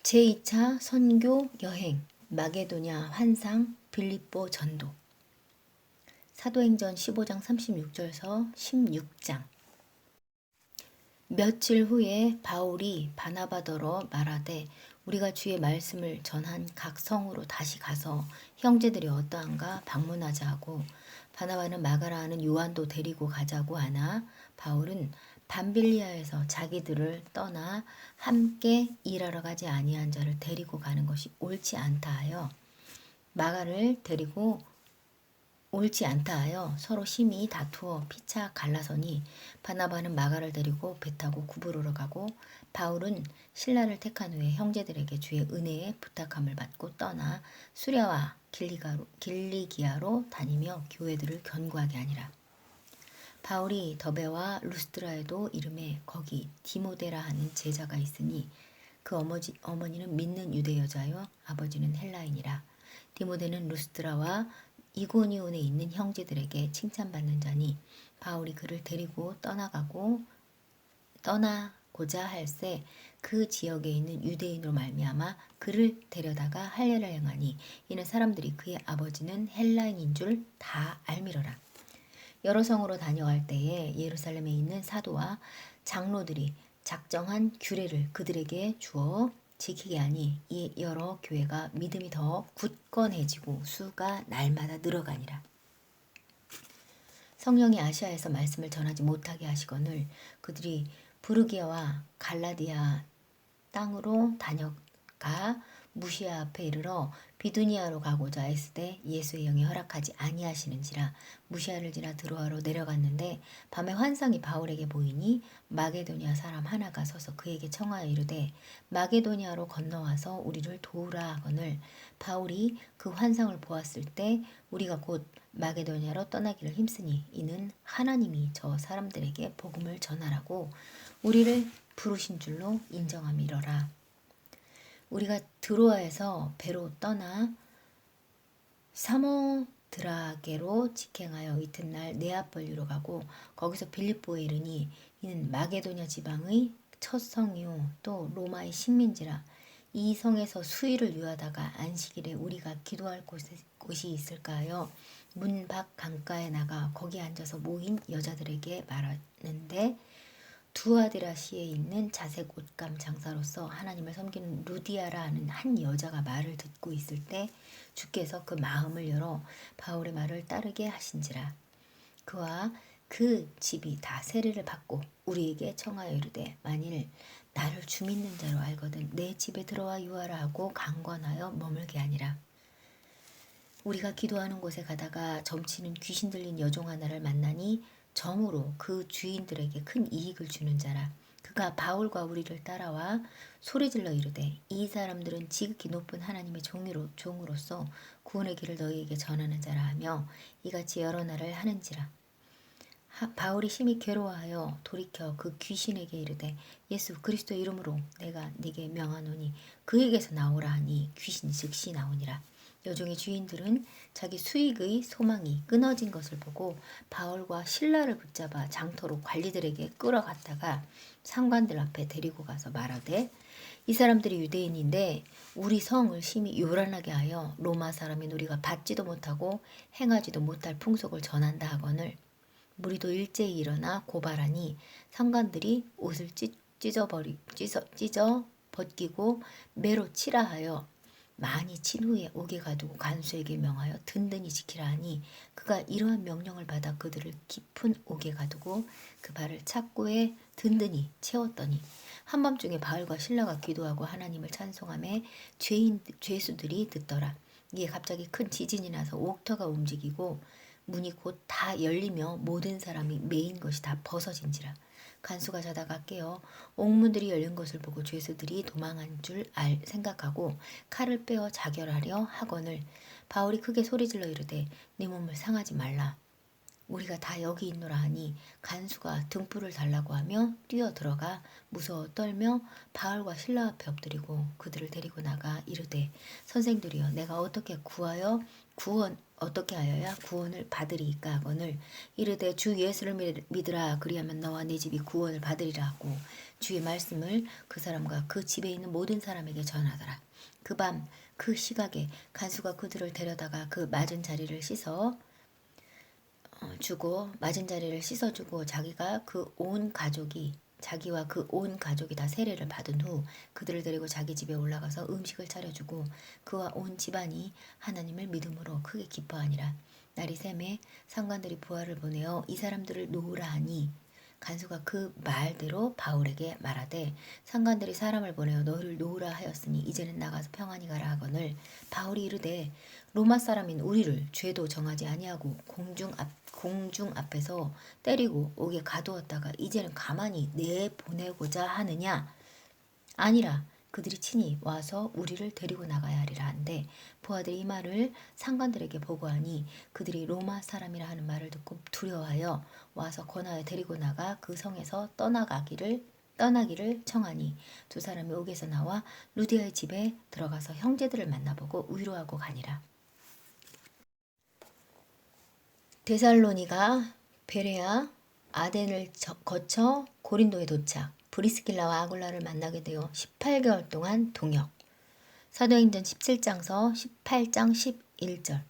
제2차 선교 여행 마게도냐 환상 빌립보 전도 사도행전 15장 36절서 16장. 며칠 후에 바울이 바나바더러 말하되 우리가 주의 말씀을 전한 각 성으로 다시 가서 형제들이 어떠한가 방문하자 하고, 바나바는 마가라 하는 요한도 데리고 가자고 하나 바울은 밤빌리아에서 자기들을 떠나 함께 일하러 가지 아니한 자를 데리고 가는 것이 옳지 않다 하여 마가를 데리고 옳지 않다 하여 서로 심히 다투어 피차 갈라서니, 바나바는 마가를 데리고 배 타고 구부로로 가고 바울은 신라를 택한 후에 형제들에게 주의 은혜에 부탁함을 받고 떠나 수랴와 길리기아로 다니며 교회들을 견고하게 하니라. 바울이 더베와 루스드라에도 이름에 거기 디모데라 하는 제자가 있으니 그 어머니는 믿는 유대 여자요 아버지는 헬라인이라. 디모데는 루스드라와 이고니온에 있는 형제들에게 칭찬받는 자니, 바울이 그를 데리고 떠나고자 할새 그 지역에 있는 유대인으로 말미암아 그를 데려다가 할례를 행하니, 이는 사람들이 그의 아버지는 헬라인인 줄 다 알미러라. 여러 성으로 다녀갈 때에 예루살렘에 있는 사도와 장로들이 작정한 규례를 그들에게 주어 지키게 하니, 이 여러 교회가 믿음이 더 굳건해지고 수가 날마다 늘어가니라. 성령이 아시아에서 말씀을 전하지 못하게 하시거늘 그들이 부르기아와 갈라디아 땅으로 다녀가 무시아 앞에 이르러 비두니아로 가고자 했으되 예수의 영이 허락하지 아니하시는지라 무시아를 지나 드로아로 내려갔는데, 밤에 환상이 바울에게 보이니 마게도냐 사람 하나가 서서 그에게 청하여 이르되 마게도냐로 건너와서 우리를 도우라 하거늘, 바울이 그 환상을 보았을 때 우리가 곧 마게도냐로 떠나기를 힘쓰니 이는 하나님이 저 사람들에게 복음을 전하라고 우리를 부르신 줄로 인정함이러라. 우리가 드로아에서 배로 떠나 사모드라게로 직행하여 이튿날 네아폴리로 가고 거기서 빌립보에 이르니, 이는 마게도냐 지방의 첫 성이요 또 로마의 식민지라. 이 성에서 수일을 유하다가 안식일에 우리가 기도할 곳이 있을까 하여 문 밖 강가에 나가 거기 앉아서 모인 여자들에게 말하는데, 두아디라시에 있는 자색 옷감 장사로서 하나님을 섬기는 루디아라 하는 한 여자가 말을 듣고 있을 때 주께서 그 마음을 열어 바울의 말을 따르게 하신지라. 그와 그 집이 다 세례를 받고 우리에게 청하여 이르되 만일 나를 주 믿는 자로 알거든 내 집에 들어와 유하라 하고 강권하여 머물게 하니라. 우리가 기도하는 곳에 가다가 점치는 귀신 들린 여종 하나를 만나니 점으로 그 주인들에게 큰 이익을 주는 자라. 그가 바울과 우리를 따라와 소리질러 이르되 이 사람들은 지극히 높은 하나님의 종으로서 구원의 길을 너희에게 전하는 자라 하며 이같이 여러 날을 하는지라. 바울이 심히 괴로워하여 돌이켜 그 귀신에게 이르되 예수 그리스도 이름으로 내가 네게 명하노니 그에게서 나오라 하니 귀신이 즉시 나오니라. 여종의 주인들은 자기 수익의 소망이 끊어진 것을 보고 바울과 신라를 붙잡아 장터로 관리들에게 끌어갔다가 상관들 앞에 데리고 가서 말하되, 이 사람들이 유대인인데 우리 성을 심히 요란하게 하여 로마 사람인 우리가 받지도 못하고 행하지도 못할 풍속을 전한다 하거늘, 무리도 일제히 일어나 고발하니 상관들이 옷을 찢어 벗기고 매로 치라 하여 많이 친 후에 옥에 가두고 간수에게 명하여 든든히 지키라 하니, 그가 이러한 명령을 받아 그들을 깊은 옥에 가두고 그 발을 착고에 든든히 채웠더니, 한밤중에 바울과 신라가 기도하고 하나님을 찬송하며 죄수들이 듣더라. 이에 갑자기 큰 지진이 나서 옥터가 움직이고 문이 곧 다 열리며 모든 사람이 매인 것이 다 벗어진지라. 간수가 자다가 깨어 옥문들이 열린 것을 보고 죄수들이 도망한 줄 생각하고 칼을 빼어 자결하려 하거늘, 바울이 크게 소리질러 이르되 네 몸을 상하지 말라. 우리가 다 여기 있노라 하니 간수가 등불을 달라고 하며 뛰어들어가 무서워 떨며 바울과 신라 앞에 엎드리고 그들을 데리고 나가 이르되 선생들이여 내가 어떻게 하여야 구원을 받으리이까 하거늘, 이르되 주 예수를 믿으라 그리하면 너와 네 집이 구원을 받으리라 하고 주의 말씀을 그 사람과 그 집에 있는 모든 사람에게 전하더라. 그 밤 그 시각에 간수가 그들을 데려다가 그 맞은 자리를 씻어주고 자기와 그 온 가족이 다 세례를 받은 후 그들을 데리고 자기 집에 올라가서 음식을 차려주고 그와 온 집안이 하나님을 믿음으로 크게 기뻐하니라. 날이 샘에 상관들이 부하를 보내어 이 사람들을 놓으라 하니 간수가 그 말대로 바울에게 말하되 상관들이 사람을 보내어 너희를 놓으라 하였으니 이제는 나가서 평안히 가라 하거늘 바울이 이르되 로마 사람인 우리를 죄도 정하지 아니하고 공중 앞에서 때리고 옥에 가두었다가 이제는 가만히 내보내고자 하느냐? 아니라 그들이 친히 와서 우리를 데리고 나가야 하리라 한데 부하들이 이 말을 상관들에게 보고하니 그들이 로마 사람이라 하는 말을 듣고 두려워하여 와서 권하여 데리고 나가 그 성에서 떠나기를 청하니 두 사람이 옥에서 나와 루디아의 집에 들어가서 형제들을 만나보고 위로하고 가니라. 데살로니가 베레아 아덴을 거쳐 고린도에 도착. 브리스길라와 아굴라를 만나게 되어 18개월 동안 동역. 사도행전 17장서 18장 11절.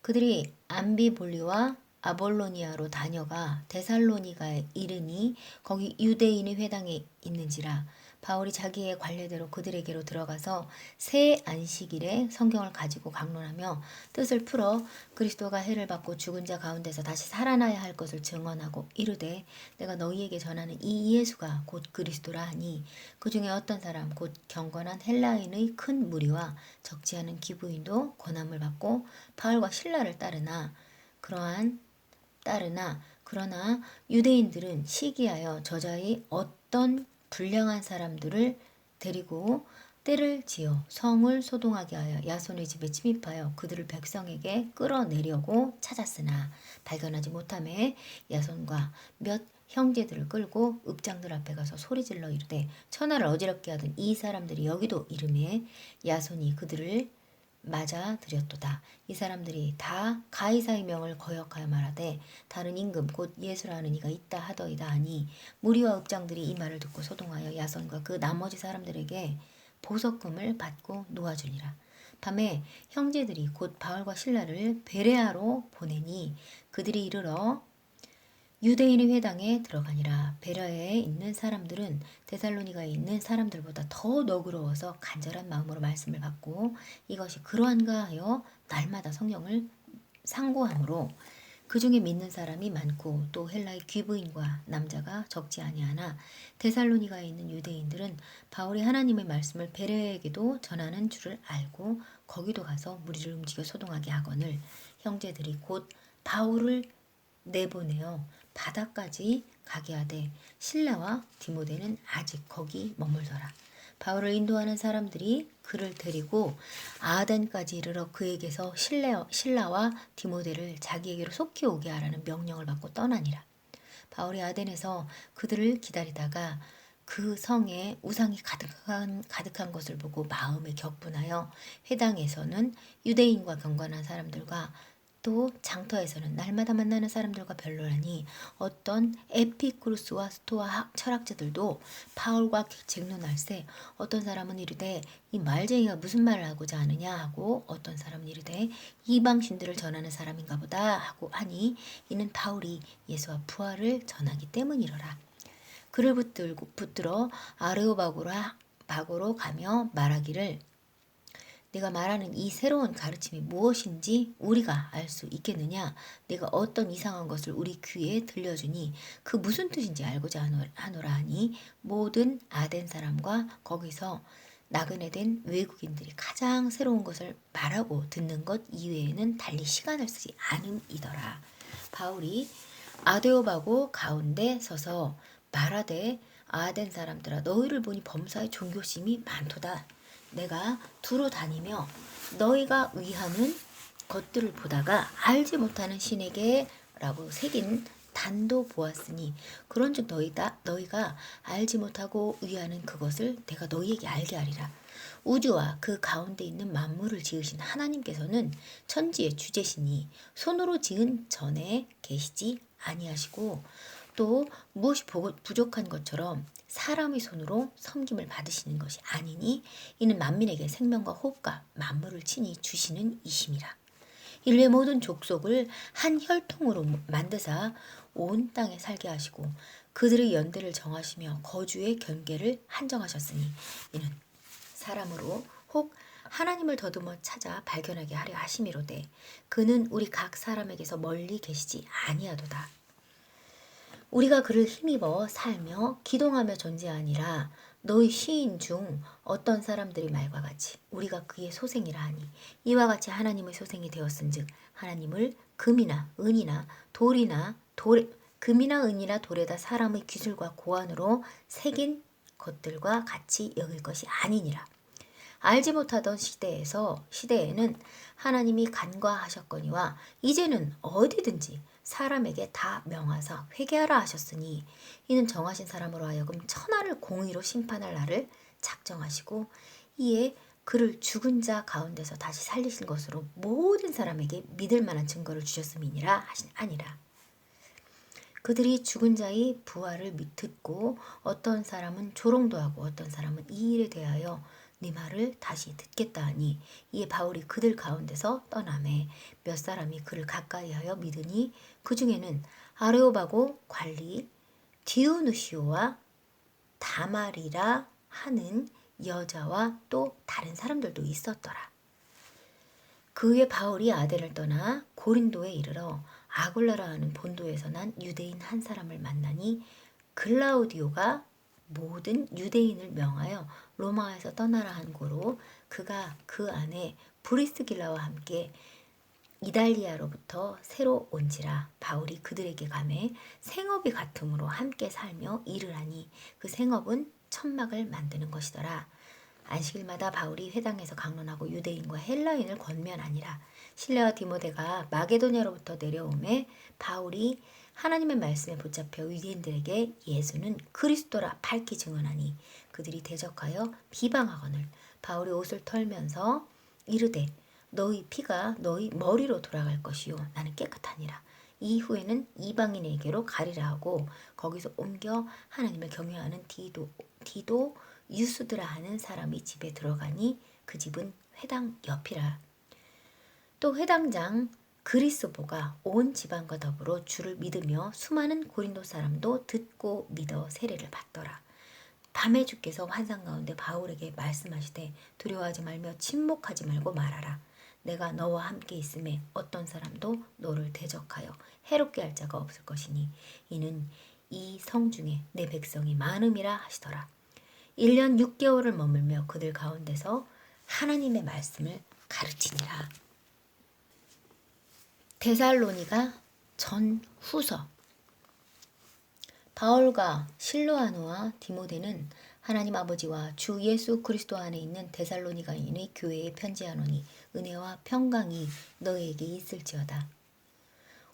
그들이 암비볼리와 아볼로니아로 다녀가 데살로니가에 이르니 거기 유대인의 회당에 있는지라 바울이 자기의 관례대로 그들에게로 들어가서 새 안식일에 성경을 가지고 강론하며 뜻을 풀어 그리스도가 해를 받고 죽은 자 가운데서 다시 살아나야 할 것을 증언하고 이르되 내가 너희에게 전하는 이 예수가 곧 그리스도라 하니 그 중에 어떤 사람 곧 경건한 헬라인의 큰 무리와 적지 않은 기부인도 고난을 받고 바울과 신라를 그러나 유대인들은 시기하여 저자의 어떤 불량한 사람들을 데리고 때를 지어 성을 소동하게 하여 야손의 집에 침입하여 그들을 백성에게 끌어내려고 찾았으나 발견하지 못하매 야손과 몇 형제들을 끌고 읍장들 앞에 가서 소리질러 이르되 천하를 어지럽게 하던 이 사람들이 여기도 이르매 야손이 그들을 맞아 들였도다. 이 사람들이 다 가이사의 명을 거역하여 말하되 다른 임금 곧 예수라는 이가 있다 하더이다 하니 무리와 읍장들이 이 말을 듣고 소동하여 야손과 그 나머지 사람들에게 보석금을 받고 놓아주니라. 밤에 형제들이 곧 바울과 신라를 베레아로 보내니 그들이 이르러 유대인의 회당에 들어가니라. 베레아에 있는 사람들은 데살로니가에 있는 사람들보다 더 너그러워서 간절한 마음으로 말씀을 받고 이것이 그러한가 하여 날마다 성경을 상고하므로 그 중에 믿는 사람이 많고 또 헬라의 귀부인과 남자가 적지 아니하나 데살로니가에 있는 유대인들은 바울이 하나님의 말씀을 베레아에게도 전하는 줄을 알고 거기도 가서 무리를 움직여 소동하게 하거늘 형제들이 곧 바울을 내보내어 바다까지 가게 하되 실라와 디모데는 아직 거기 머물더라. 바울을 인도하는 사람들이 그를 데리고 아덴까지 이르러 그에게서 실라와 디모데를 자기에게로 속히 오게 하라는 명령을 받고 떠나니라. 바울이 아덴에서 그들을 기다리다가 그 성에 우상이 가득한 것을 보고 마음에 격분하여 회당에서는 유대인과 경건한 사람들과 또 장터에서는 날마다 만나는 사람들과 변론하니 어떤 에피쿠루스와 스토아 철학자들도 바울과 쟁론할세 어떤 사람은 이르되 이 말쟁이가 무슨 말을 하고자 하느냐 하고 어떤 사람은 이르되 이방신들을 전하는 사람인가 보다 하고 하니 이는 바울이 예수와 부활을 전하기 때문이로라. 그를 붙들어 아레오바고로 가며 말하기를 네가 말하는 이 새로운 가르침이 무엇인지 우리가 알 수 있겠느냐? 네가 어떤 이상한 것을 우리 귀에 들려주니 그 무슨 뜻인지 알고자 하노라 하니 모든 아덴 사람과 거기서 나그네 된 외국인들이 가장 새로운 것을 말하고 듣는 것 이외에는 달리 시간을 쓰지 않음이더라. 바울이 아데오바고 가운데 서서 말하되 아덴 사람들아 너희를 보니 범사에 종교심이 많도다. 내가 두루 다니며 너희가 위하는 것들을 보다가 알지 못하는 신에게 라고 새긴 단도 보았으니 그런즉 너희가 알지 못하고 위하는 그것을 내가 너희에게 알게 하리라. 우주와 그 가운데 있는 만물을 지으신 하나님께서는 천지의 주제시니 손으로 지은 전에 계시지 아니하시고 또 무엇이 부족한 것처럼 사람의 손으로 섬김을 받으시는 것이 아니니 이는 만민에게 생명과 호흡과 만물을 친히 주시는 이심이라. 인류의 모든 족속을 한 혈통으로 만드사 온 땅에 살게 하시고 그들의 연대를 정하시며 거주의 경계를 한정하셨으니 이는 사람으로 혹 하나님을 더듬어 찾아 발견하게 하려 하심이로되 그는 우리 각 사람에게서 멀리 계시지 아니하도다. 우리가 그를 힘입어 살며 기동하며 존재하니라. 너희 시인 중 어떤 사람들이 말과 같이 우리가 그의 소생이라 하니 이와 같이 하나님의 소생이 되었은즉 하나님을 금이나 은이나 돌에다 사람의 기술과 고안으로 새긴 것들과 같이 여길 것이 아니니라. 알지 못하던 시대에는 하나님이 간과하셨거니와 이제는 어디든지 사람에게 다 명하사 회개하라 하셨으니 이는 정하신 사람으로 하여금 천하를 공의로 심판할 날을 작정하시고 이에 그를 죽은 자 가운데서 다시 살리신 것으로 모든 사람에게 믿을 만한 증거를 주셨음이니라 아니라. 그들이 죽은 자의 부활을 듣고 어떤 사람은 조롱도 하고 어떤 사람은 이 일에 대하여 네 말을 다시 듣겠다 하니 이에 바울이 그들 가운데서 떠나매 몇 사람이 그를 가까이하여 믿으니 그 중에는 아레오바고 관리 디오누시오와 다말이라 하는 여자와 또 다른 사람들도 있었더라. 그 후에 바울이 아덴을 떠나 고린도에 이르러 아굴라라 하는 본도에서 난 유대인 한 사람을 만나니 글라우디오가 모든 유대인을 명하여 로마에서 떠나라 한 고로 그가 그 안에 브리스길라와 함께 이달리아로부터 새로 온지라. 바울이 그들에게 가매 생업이 같음으로 함께 살며 일을 하니 그 생업은 천막을 만드는 것이더라. 안식일마다 바울이 회당에서 강론하고 유대인과 헬라인을 권면하니라. 실레와 디모데가 마게도냐로부터 내려오매 바울이 하나님의 말씀에 붙잡혀 유대인들에게 예수는 그리스도라 밝히 증언하니 그들이 대적하여 비방하거늘 바울이 옷을 털면서 이르되 너희 피가 너희 머리로 돌아갈 것이요 나는 깨끗하니라. 이후에는 이방인에게로 가리라 하고 거기서 옮겨 하나님을 경외하는 디도 유스드라 하는 사람이 집에 들어가니 그 집은 회당 옆이라. 또 회당장 그리스보가 온 지방과 더불어 주를 믿으며 수많은 고린도 사람도 듣고 믿어 세례를 받더라. 밤에 주께서 환상 가운데 바울에게 말씀하시되 두려워하지 말며 침묵하지 말고 말하라. 내가 너와 함께 있음에 어떤 사람도 너를 대적하여 해롭게 할 자가 없을 것이니 이는 이 성 중에 내 백성이 많음이라 하시더라. 1년 6개월을 머물며 그들 가운데서 하나님의 말씀을 가르치니라. 데살로니가 전후서. 바울과 실로아노와 디모데는 하나님 아버지와 주 예수 그리스도 안에 있는 데살로니가인의 교회에 편지하노니 은혜와 평강이 너희에게 있을지어다.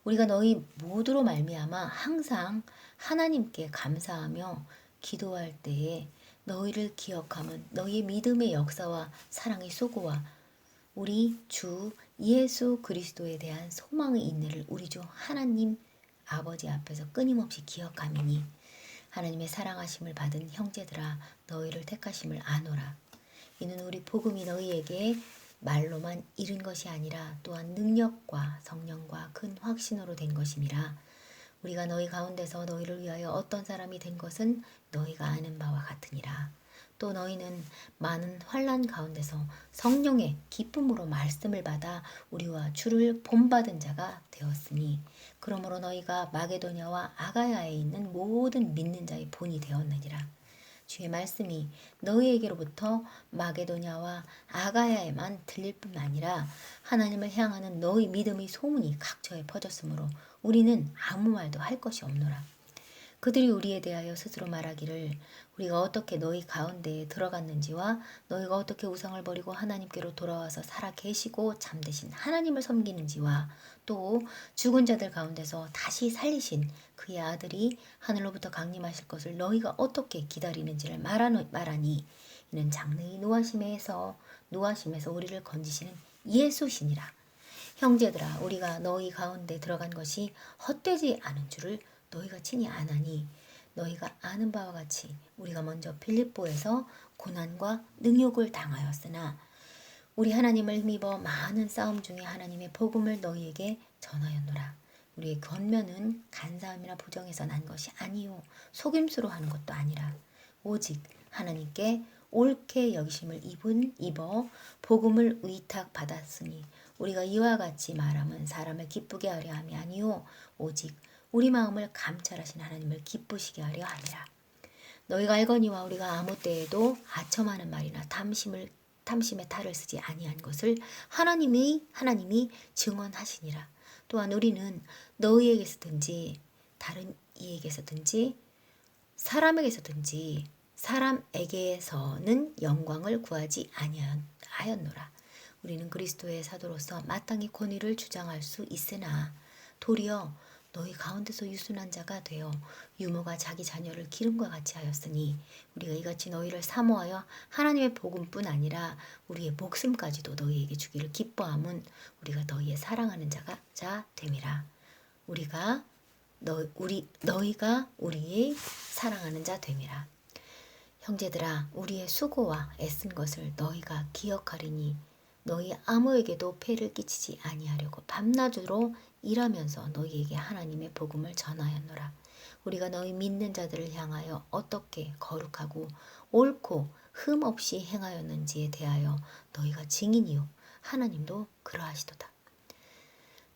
우리가 너희 모두로 말미암아 항상 하나님께 감사하며 기도할 때에 너희를 기억함은 너희의 믿음의 역사와 사랑의 수고와 우리 주 예수 그리스도에 대한 소망의 인내를 우리 주 하나님 아버지 앞에서 끊임없이 기억함이니 하나님의 사랑하심을 받은 형제들아 너희를 택하심을 아노라. 이는 우리 복음이 너희에게 말로만 이른 것이 아니라 또한 능력과 성령과 큰 확신으로 된 것임이라. 우리가 너희 가운데서 너희를 위하여 어떤 사람이 된 것은 너희가 아는 바와 같으니라. 또 너희는 많은 환난 가운데서 성령의 기쁨으로 말씀을 받아 우리와 주를 본받은 자가 되었으니 그러므로 너희가 마게도냐와 아가야에 있는 모든 믿는 자의 본이 되었느니라. 주의 말씀이 너희에게로부터 마게도냐와 아가야에만 들릴 뿐 아니라 하나님을 향하는 너희 믿음의 소문이 각처에 퍼졌으므로 우리는 아무 말도 할 것이 없노라. 그들이 우리에 대하여 스스로 말하기를 우리가 어떻게 너희 가운데에 들어갔는지와 너희가 어떻게 우상을 버리고 하나님께로 돌아와서 살아 계시고 잠드신 하나님을 섬기는지와 또 죽은 자들 가운데서 다시 살리신 그의 아들이 하늘로부터 강림하실 것을 너희가 어떻게 기다리는지를 말하니 이는 장래의 노하심에서 우리를 건지시는 예수시니라. 형제들아 우리가 너희 가운데 들어간 것이 헛되지 않은 줄을 너희가 친히 아나니 너희가 아는 바와 같이 우리가 먼저 빌립보에서 고난과 능욕을 당하였으나 우리 하나님을 힘입어 많은 싸움 중에 하나님의 복음을 너희에게 전하였노라. 우리의 권면은 간사함이나 부정에서 난 것이 아니요 속임수로 하는 것도 아니라 오직 하나님께 옳게 여기심을 입어 복음을 의탁 받았으니 우리가 이와 같이 말함은 사람을 기쁘게 하려 함이 아니요 오직 우리 마음을 감찰하신 하나님을 기쁘시게 하려 함이라. 너희가 알거니와 우리가 아무 때에도 아첨하는 말이나 탐심의 탈을 쓰지 아니한 것을 하나님이 증언하시니라. 또한 우리는 너희에게서든지 다른 이에게서든지 사람에게서는 영광을 구하지 아니하였노라. 우리는 그리스도의 사도로서 마땅히 권위를 주장할 수 있으나 도리어 너희 가운데서 유순한 자가 되어 유모가 자기 자녀를 기름과 같이 하였으니 우리가 이같이 너희를 사모하여 하나님의 복음뿐 아니라 우리의 목숨까지도 너희에게 주기를 기뻐함은 우리가 너희의 사랑하는 자 됨이라. 너희가 우리의 사랑하는 자 됨이라. 형제들아 우리의 수고와 애쓴 것을 너희가 기억하리니 너희 아무에게도 폐를 끼치지 아니하려고 밤낮으로 일하면서 너희에게 하나님의 복음을 전하였노라. 우리가 너희 믿는 자들을 향하여 어떻게 거룩하고 옳고 흠 없이 행하였는지에 대하여 너희가 증인이요 하나님도 그러하시도다.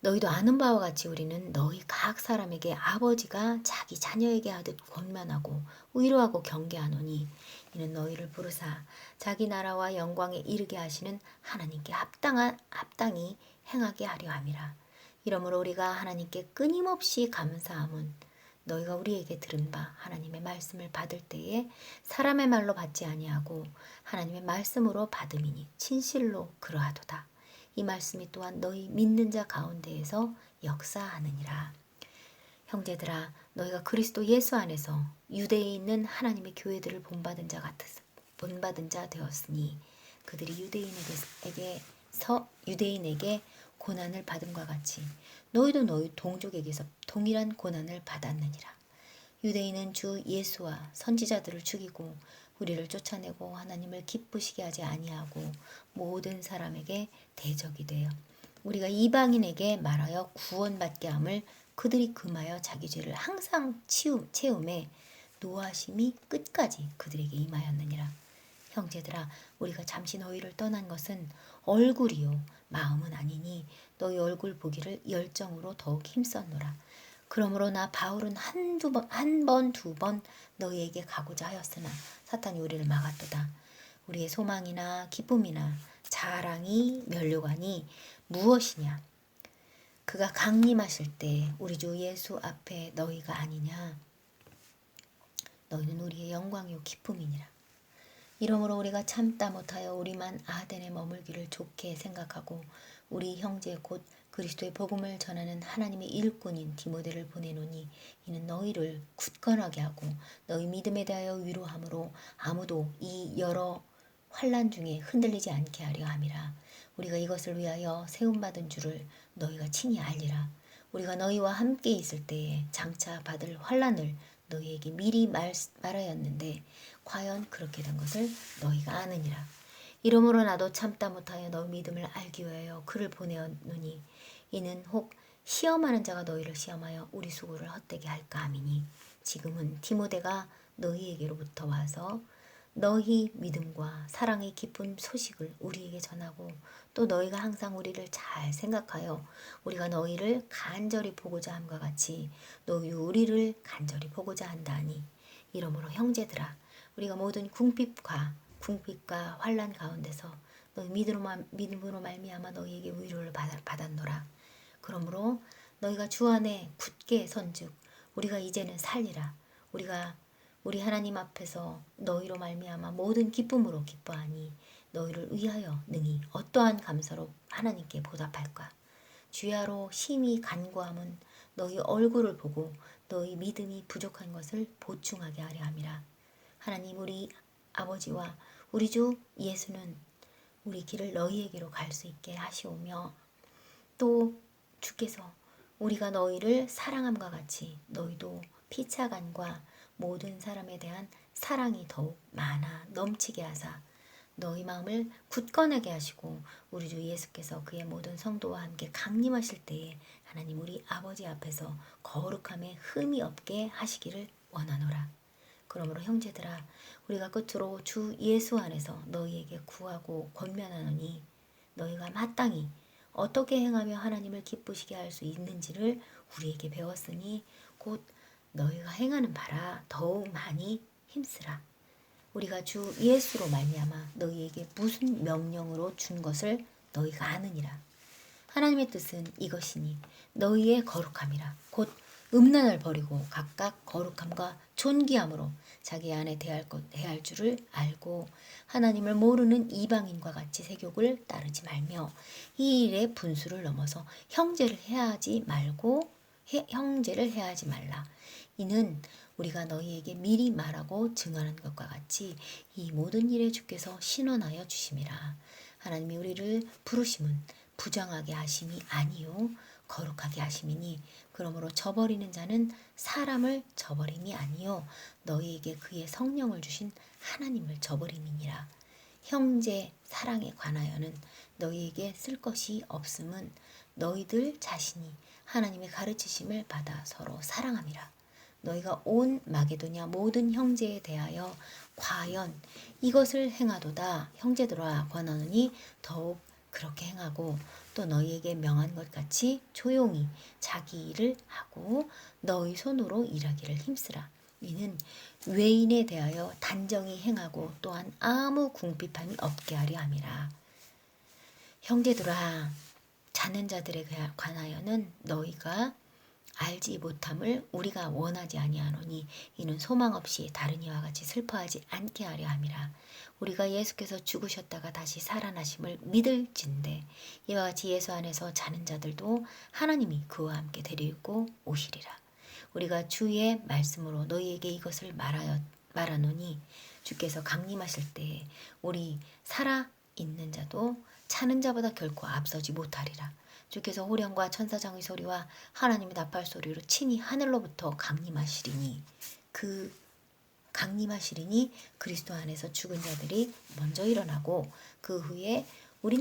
너희도 아는 바와 같이 우리는 너희 각 사람에게 아버지가 자기 자녀에게 하듯 권면하고 위로하고 경계하노니 이는 너희를 부르사 자기 나라와 영광에 이르게 하시는 하나님께 합당히 행하게 하려 함이라. 이러므로 우리가 하나님께 끊임없이 감사함은 너희가 우리에게 들은 바 하나님의 말씀을 받을 때에 사람의 말로 받지 아니하고 하나님의 말씀으로 받음이니 진실로 그러하도다. 이 말씀이 또한 너희 믿는 자 가운데에서 역사하느니라. 형제들아 너희가 그리스도 예수 안에서 유대에 있는 하나님의 교회들을 본받은 자 되었으니 그들이 유대인에게 고난을 받음과 같이 너희도 너희 동족에게서 동일한 고난을 받았느니라. 유대인은 주 예수와 선지자들을 죽이고 우리를 쫓아내고 하나님을 기쁘시게 하지 아니하고 모든 사람에게 대적이 되어 우리가 이방인에게 말하여 구원받게 함을 그들이 금하여 자기 죄를 항상 채움에 노하심이 끝까지 그들에게 임하였느니라. 형제들아 우리가 잠시 너희를 떠난 것은 얼굴이요 마음은 아니니 너희 얼굴 보기를 열정으로 더욱 힘썼노라. 그러므로 나 바울은 한 번 두 번 너희에게 가고자 하였으나 사탄이 우리를 막았도다. 우리의 소망이나 기쁨이나 자랑이 면류관이 무엇이냐? 그가 강림하실 때 우리 주 예수 앞에 너희가 아니냐? 너희는 우리의 영광이요 기쁨이니라. 이러므로 우리가 참다 못하여 우리만 아덴에 머물기를 좋게 생각하고 우리 형제 곧 그리스도의 복음을 전하는 하나님의 일꾼인 디모데를 보내노니 이는 너희를 굳건하게 하고 너희 믿음에 대하여 위로함으로 아무도 이 여러 환난 중에 흔들리지 않게 하려 함이라. 우리가 이것을 위하여 세움받은 줄을 너희가 친히 알리라. 우리가 너희와 함께 있을 때에 장차 받을 환난을 너희에게 미리 말하였는데 과연 그렇게 된 것을 너희가 아느니라. 이러므로 나도 참다 못하여 너희 믿음을 알기 위하여 그를 보내었노니 이는 혹 시험하는 자가 너희를 시험하여 우리 수고를 헛되게 할까 함이니 지금은 디모데가 너희에게로부터 와서 너희 믿음과 사랑의 기쁜 소식을 우리에게 전하고 또 너희가 항상 우리를 잘 생각하여 우리가 너희를 간절히 보고자 함과 같이 너희 우리를 간절히 보고자 한다니 이러므로 형제들아 우리가 모든 궁핍과 환난 가운데서 너희 믿음으로 말미암아 너희에게 위로를 받았노라. 그러므로 너희가 주 안에 굳게 선즉 우리가 이제는 살리라. 우리 하나님 앞에서 너희로 말미암아 모든 기쁨으로 기뻐하니 너희를 위하여 능히 어떠한 감사로 하나님께 보답할까. 주야로 심히 간구함은 너희 얼굴을 보고 너희 믿음이 부족한 것을 보충하게 하려 함이라. 하나님 우리 아버지와 우리 주 예수는 우리 길을 너희에게로 갈 수 있게 하시오며 또 주께서 우리가 너희를 사랑함과 같이 너희도 피차간과 모든 사람에 대한 사랑이 더욱 많아 넘치게 하사 너희 마음을 굳건하게 하시고 우리 주 예수께서 그의 모든 성도와 함께 강림하실 때에 하나님 우리 아버지 앞에서 거룩함에 흠이 없게 하시기를 원하노라. 그러므로 형제들아 우리가 끝으로 주 예수 안에서 너희에게 구하고 권면하노니 너희가 마땅히 어떻게 행하며 하나님을 기쁘시게 할 수 있는지를 우리에게 배웠으니 곧 너희가 행하는 바라 더욱 많이 힘쓰라. 우리가 주 예수로 말미암아 너희에게 무슨 명령으로 준 것을 너희가 아느니라. 하나님의 뜻은 이것이니 너희의 거룩함이라. 곧 음란을 버리고 각각 거룩함과 존귀함으로 자기 안에 대할 줄을 알고 하나님을 모르는 이방인과 같이 세욕을 따르지 말며 이 일에 분수를 넘어서 형제를 해하지 말라. 이는 우리가 너희에게 미리 말하고 증언한 것과 같이 이 모든 일에 주께서 신원하여 주심이라. 하나님이 우리를 부르심은 부정하게 하심이 아니요 거룩하게 하심이니 그러므로 저버리는 자는 사람을 저버림이 아니요 너희에게 그의 성령을 주신 하나님을 저버림이니라. 형제 사랑에 관하여는 너희에게 쓸 것이 없음은 너희들 자신이 하나님의 가르치심을 받아 서로 사랑함이라. 너희가 온 마게도냐 모든 형제에 대하여 과연 이것을 행하도다 형제들아 권하노니 더욱 그렇게 행하고 또 너희에게 명한 것 같이 조용히 자기 일을 하고 너희 손으로 일하기를 힘쓰라. 이는 외인에 대하여 단정히 행하고 또한 아무 궁핍함이 없게 하려 함이라. 형제들아 자는 자들에 관하여는 너희가 알지 못함을 우리가 원하지 아니하노니 이는 소망 없이 다른 이와 같이 슬퍼하지 않게 하려 함이라. 우리가 예수께서 죽으셨다가 다시 살아나심을 믿을진대 이와 같이 예수 안에서 자는 자들도 하나님이 그와 함께 데리고 오시리라. 우리가 주의 말씀으로 너희에게 이것을 말하노니 주께서 강림하실 때에 우리 살아 있는 자도 자는 자보다 결코 앞서지 못하리라. 주께서 호령과 천사장의 소리와 하나님의 나팔 소리로 친히 하늘로부터 강림하시리니 그리스도 안에서 죽은 자들이 먼저 일어나고 그 후에 우리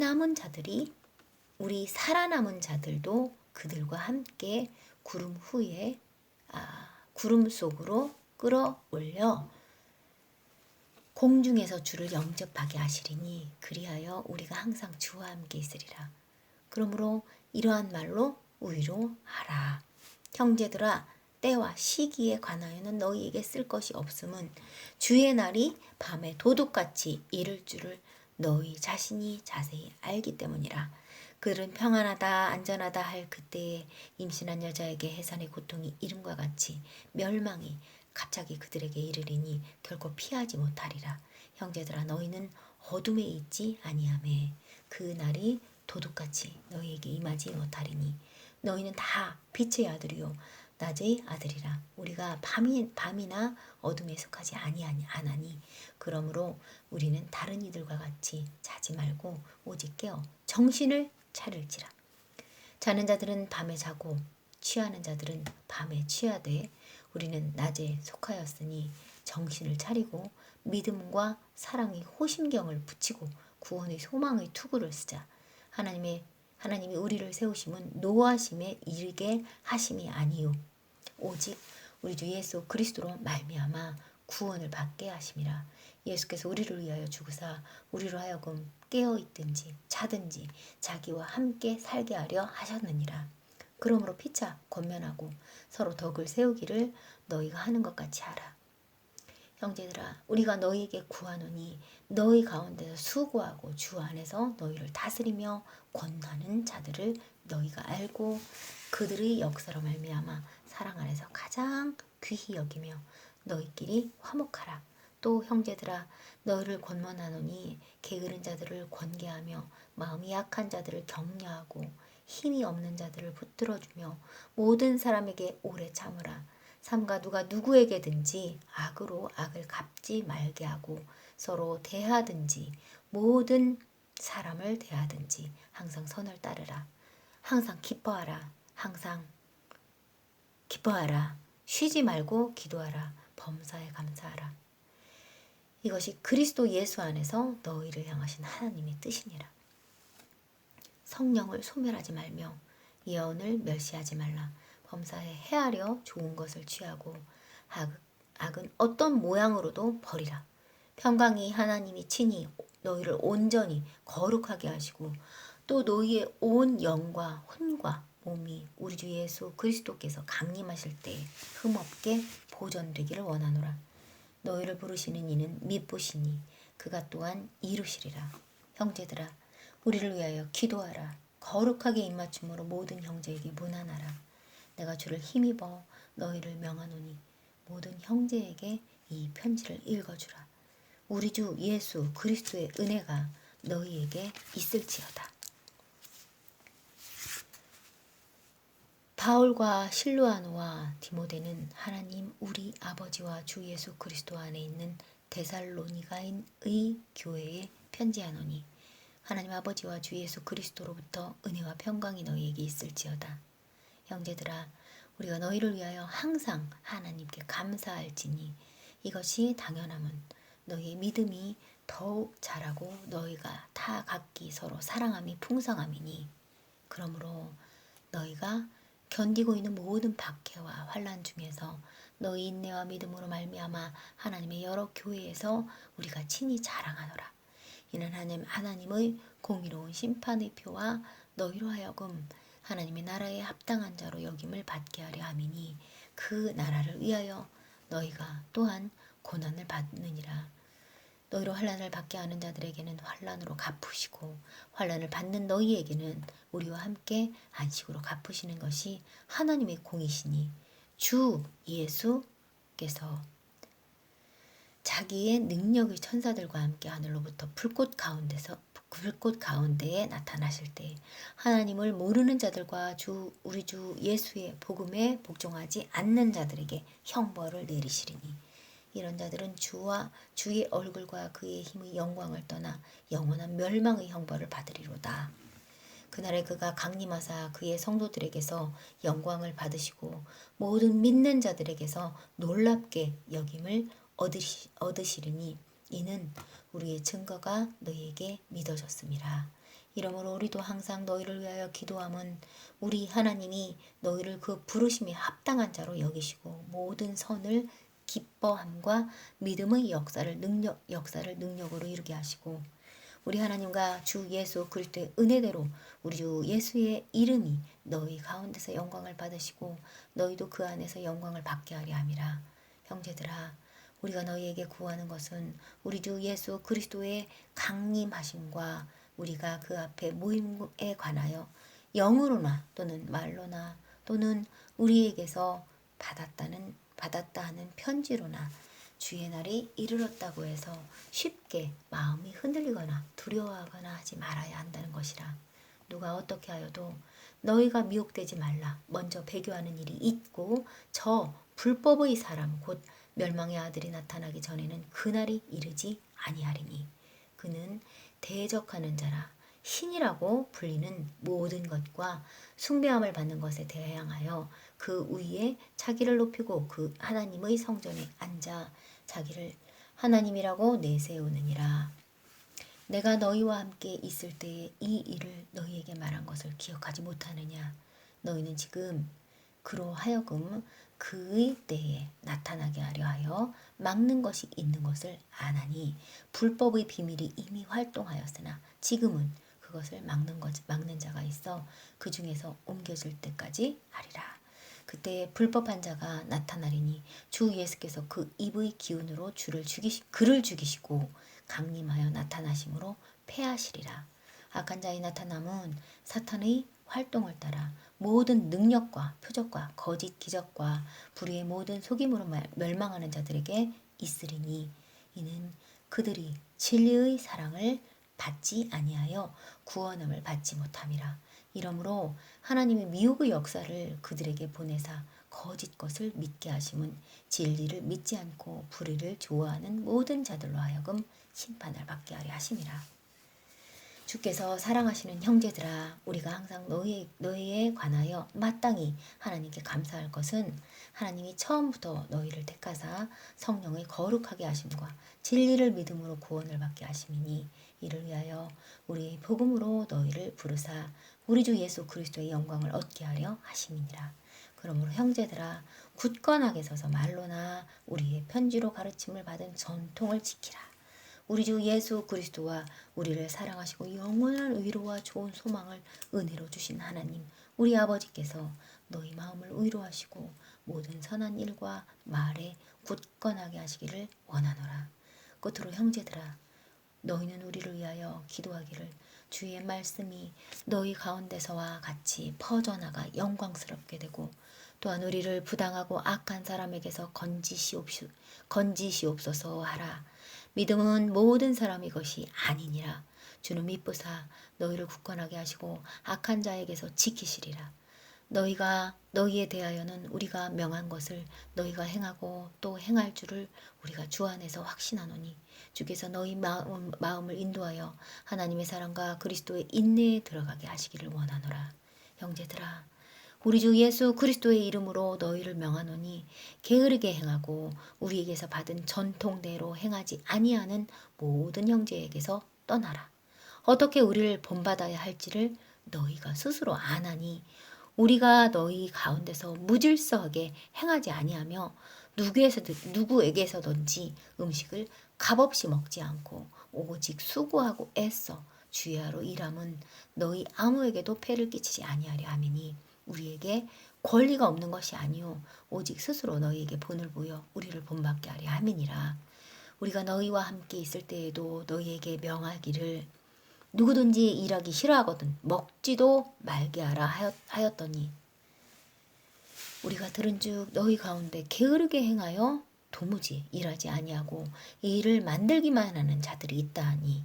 살아남은 자들도 그들과 함께 구름 속으로 끌어올려 공중에서 주를 영접하게 하시리니 그리하여 우리가 항상 주와 함께 있으리라. 그러므로 이러한 말로 위로하라. 형제들아 때와 시기에 관하여는 너희에게 쓸 것이 없음은 주의 날이 밤에 도둑같이 이를 줄을 너희 자신이 자세히 알기 때문이라. 그들은 평안하다 안전하다 할 그때에 임신한 여자에게 해산의 고통이 이름과 같이 멸망이 갑자기 그들에게 이르리니 결코 피하지 못하리라. 형제들아 너희는 어둠에 있지 아니하매 그 날이 도둑같이 너희에게 임하지 못하리니 너희는 다 빛의 아들이요 낮의 아들이라. 우리가 밤이나 어둠에 속하지 아니하니 그러므로 우리는 다른 이들과 같이 자지 말고 오직 깨어 정신을 차릴지라. 자는 자들은 밤에 자고 취하는 자들은 밤에 취하되 우리는 낮에 속하였으니 정신을 차리고 믿음과 사랑의 호심경을 붙이고 구원의 소망의 투구를 쓰자. 하나님이 우리를 세우심은 노하심에 이르게 하심이 아니요 오직 우리 주 예수 그리스도로 말미암아 구원을 받게 하심이라. 예수께서 우리를 위하여 죽으사 우리로 하여금 깨어 있든지 자든지 자기와 함께 살게 하려 하셨느니라. 그러므로 피차 권면하고 서로 덕을 세우기를 너희가 하는 것 같이 하라. 형제들아 우리가 너희에게 구하노니 너희 가운데서 수고하고 주 안에서 너희를 다스리며 권하는 자들을 너희가 알고 그들의 역사로 말미암아 사랑 안에서 가장 귀히 여기며 너희끼리 화목하라. 또 형제들아 너희를 권면하노니 게으른 자들을 권계하며 마음이 약한 자들을 격려하고 힘이 없는 자들을 붙들어주며 모든 사람에게 오래 참으라. 삼가 누가 누구에게든지 악으로 악을 갚지 말게 하고 서로 대하든지 모든 사람을 대하든지 항상 선을 따르라. 항상 기뻐하라. 항상 기뻐하라. 쉬지 말고 기도하라. 범사에 감사하라. 이것이 그리스도 예수 안에서 너희를 향하신 하나님의 뜻이니라. 성령을 소멸하지 말며 예언을 멸시하지 말라. 범사에 헤아려 좋은 것을 취하고 악은 어떤 모양으로도 버리라. 평강이 하나님이 친히 너희를 온전히 거룩하게 하시고 또 너희의 온 영과 혼과 몸이 우리 주 예수 그리스도께서 강림하실 때에 흠없게 보존되기를 원하노라. 너희를 부르시는 이는 미쁘시니 그가 또한 이루시리라. 형제들아 우리를 위하여 기도하라. 거룩하게 입맞춤으로 모든 형제에게 문안하라. 내가 주를 힘입어 너희를 명하노니 모든 형제에게 이 편지를 읽어주라. 우리 주 예수 그리스도의 은혜가 너희에게 있을지어다. 바울과 실루아노와 디모데는 하나님 우리 아버지와 주 예수 그리스도 안에 있는 데살로니가인의 교회에 편지하노니 하나님 아버지와 주 예수 그리스도로부터 은혜와 평강이 너희에게 있을지어다. 형제들아 우리가 너희를 위하여 항상 하나님께 감사할지니 이것이 당연함은 너희의 믿음이 더욱 자라고 너희가 다 각기 서로 사랑함이 풍성함이니 그러므로 너희가 견디고 있는 모든 박해와 환난 중에서 너희 인내와 믿음으로 말미암아 하나님의 여러 교회에서 우리가 친히 자랑하노라. 이는 하나님의 공의로운 심판의 표와 너희로 하여금 하나님의 나라에 합당한 자로 여김을 받게 하려 함이니 그 나라를 위하여 너희가 또한 고난을 받느니라. 너희로 환난을 받게 하는 자들에게는 환난으로 갚으시고 환난을 받는 너희에게는 우리와 함께 안식으로 갚으시는 것이 하나님의 공이시니 주 예수께서 자기의 능력의 천사들과 함께 하늘로부터 불꽃 가운데에 나타나실 때 하나님을 모르는 자들과 우리 주 예수의 복음에 복종하지 않는 자들에게 형벌을 내리시리니 이런 자들은 주의 얼굴과 그의 힘의 영광을 떠나 영원한 멸망의 형벌을 받으리로다. 그날에 그가 강림하사 그의 성도들에게서 영광을 받으시고 모든 믿는 자들에게서 놀랍게 여김을 얻으시리니 이는 우리의 증거가 너희에게 믿어졌음이라. 이러므로 우리도 항상 너희를 위하여 기도함은 우리 하나님이 너희를 그 부르심에 합당한 자로 여기시고 모든 선을 기뻐함과 믿음의 역사를 능력으로 이루게 하시고 우리 하나님과 주 예수 그리스도의 은혜대로 우리 주 예수의 이름이 너희 가운데서 영광을 받으시고 너희도 그 안에서 영광을 받게 하려 함이라. 형제들아 우리가 너희에게 구하는 것은 우리 주 예수 그리스도의 강림하심과 우리가 그 앞에 모임에 관하여 영으로나 또는 말로나 또는 우리에게서 받았다 하는 편지로나 주의 날이 이르렀다고 해서 쉽게 마음이 흔들리거나 두려워하거나 하지 말아야 한다는 것이라. 누가 어떻게 하여도 너희가 미혹되지 말라. 먼저 배교하는 일이 있고 저 불법의 사람 곧 멸망의 아들이 나타나기 전에는 그날이 이르지 아니하리니 그는 대적하는 자라 신이라고 불리는 모든 것과 숭배함을 받는 것에 대항하여 그 위에 자기를 높이고 그 하나님의 성전에 앉아 자기를 하나님이라고 내세우느니라. 내가 너희와 함께 있을 때에 이 일을 너희에게 말한 것을 기억하지 못하느냐. 너희는 지금 그로 하여금 그의 때에 나타나게 하려 하여 막는 것이 있는 것을 아나니 불법의 비밀이 이미 활동하였으나 지금은 그것을 막는 자가 있어 그 중에서 옮겨질 때까지 하리라. 그때 불법한 자가 나타나리니 주 예수께서 그 입의 기운으로 그를 죽이시고 강림하여 나타나심으로 패하시리라. 악한 자의 나타남은 사탄의 활동을 따라 모든 능력과 표적과 거짓 기적과 불의의 모든 속임으로 멸망하는 자들에게 있으리니 이는 그들이 진리의 사랑을 받지 아니하여 구원함을 받지 못함이라. 이러므로 하나님의 미혹의 역사를 그들에게 보내사 거짓 것을 믿게 하심은 진리를 믿지 않고 불의를 좋아하는 모든 자들로 하여금 심판을 받게 하려 하심이라. 주께서 사랑하시는 형제들아, 우리가 항상 너희에 관하여 마땅히 하나님께 감사할 것은 하나님이 처음부터 너희를 택하사 성령의 거룩하게 하심과 진리를 믿음으로 구원을 받게 하심이니, 이를 위하여 우리 복음으로 너희를 부르사 우리 주 예수 그리스도의 영광을 얻게 하려 하심이니라. 그러므로 형제들아, 굳건하게 서서 말로나 우리의 편지로 가르침을 받은 전통을 지키라. 우리 주 예수 그리스도와 우리를 사랑하시고 영원한 위로와 좋은 소망을 은혜로 주신 하나님, 우리 아버지께서 너희 마음을 위로하시고 모든 선한 일과 말에 굳건하게 하시기를 원하노라. 끝으로 형제들아, 너희는 우리를 위하여 기도하기를, 주의 말씀이 너희 가운데서와 같이 퍼져나가 영광스럽게 되고, 또한 우리를 부당하고 악한 사람에게서 건지시옵소서 하라. 믿음은 모든 사람의 것이 아니니라. 주는 미쁘사 너희를 굳건하게 하시고 악한 자에게서 지키시리라. 너희에 대하여는 우리가 명한 것을 너희가 행하고 또 행할 줄을 우리가 주 안에서 확신하노니, 주께서 너희 마음을 인도하여 하나님의 사랑과 그리스도의 인내에 들어가게 하시기를 원하노라. 형제들아, 우리 주 예수 그리스도의 이름으로 너희를 명하노니, 게으르게 행하고 우리에게서 받은 전통대로 행하지 아니하는 모든 형제에게서 떠나라. 어떻게 우리를 본받아야 할지를 너희가 스스로 아나니, 우리가 너희 가운데서 무질서하게 행하지 아니하며 누구에게서든지 음식을 값없이 먹지 않고 오직 수고하고 애써 주야로 일함은 너희 아무에게도 폐를 끼치지 아니하려 함이니, 우리에게 권리가 없는 것이 아니요 오직 스스로 너희에게 본을 보여 우리를 본받게 하려 함이니라. 우리가 너희와 함께 있을 때에도 너희에게 명하기를, 누구든지 일하기 싫어하거든 먹지도 말게 하라 하였더니, 우리가 들은즉 너희 가운데 게으르게 행하여 도무지 일하지 아니하고 이 일을 만들기만 하는 자들이 있다 하니,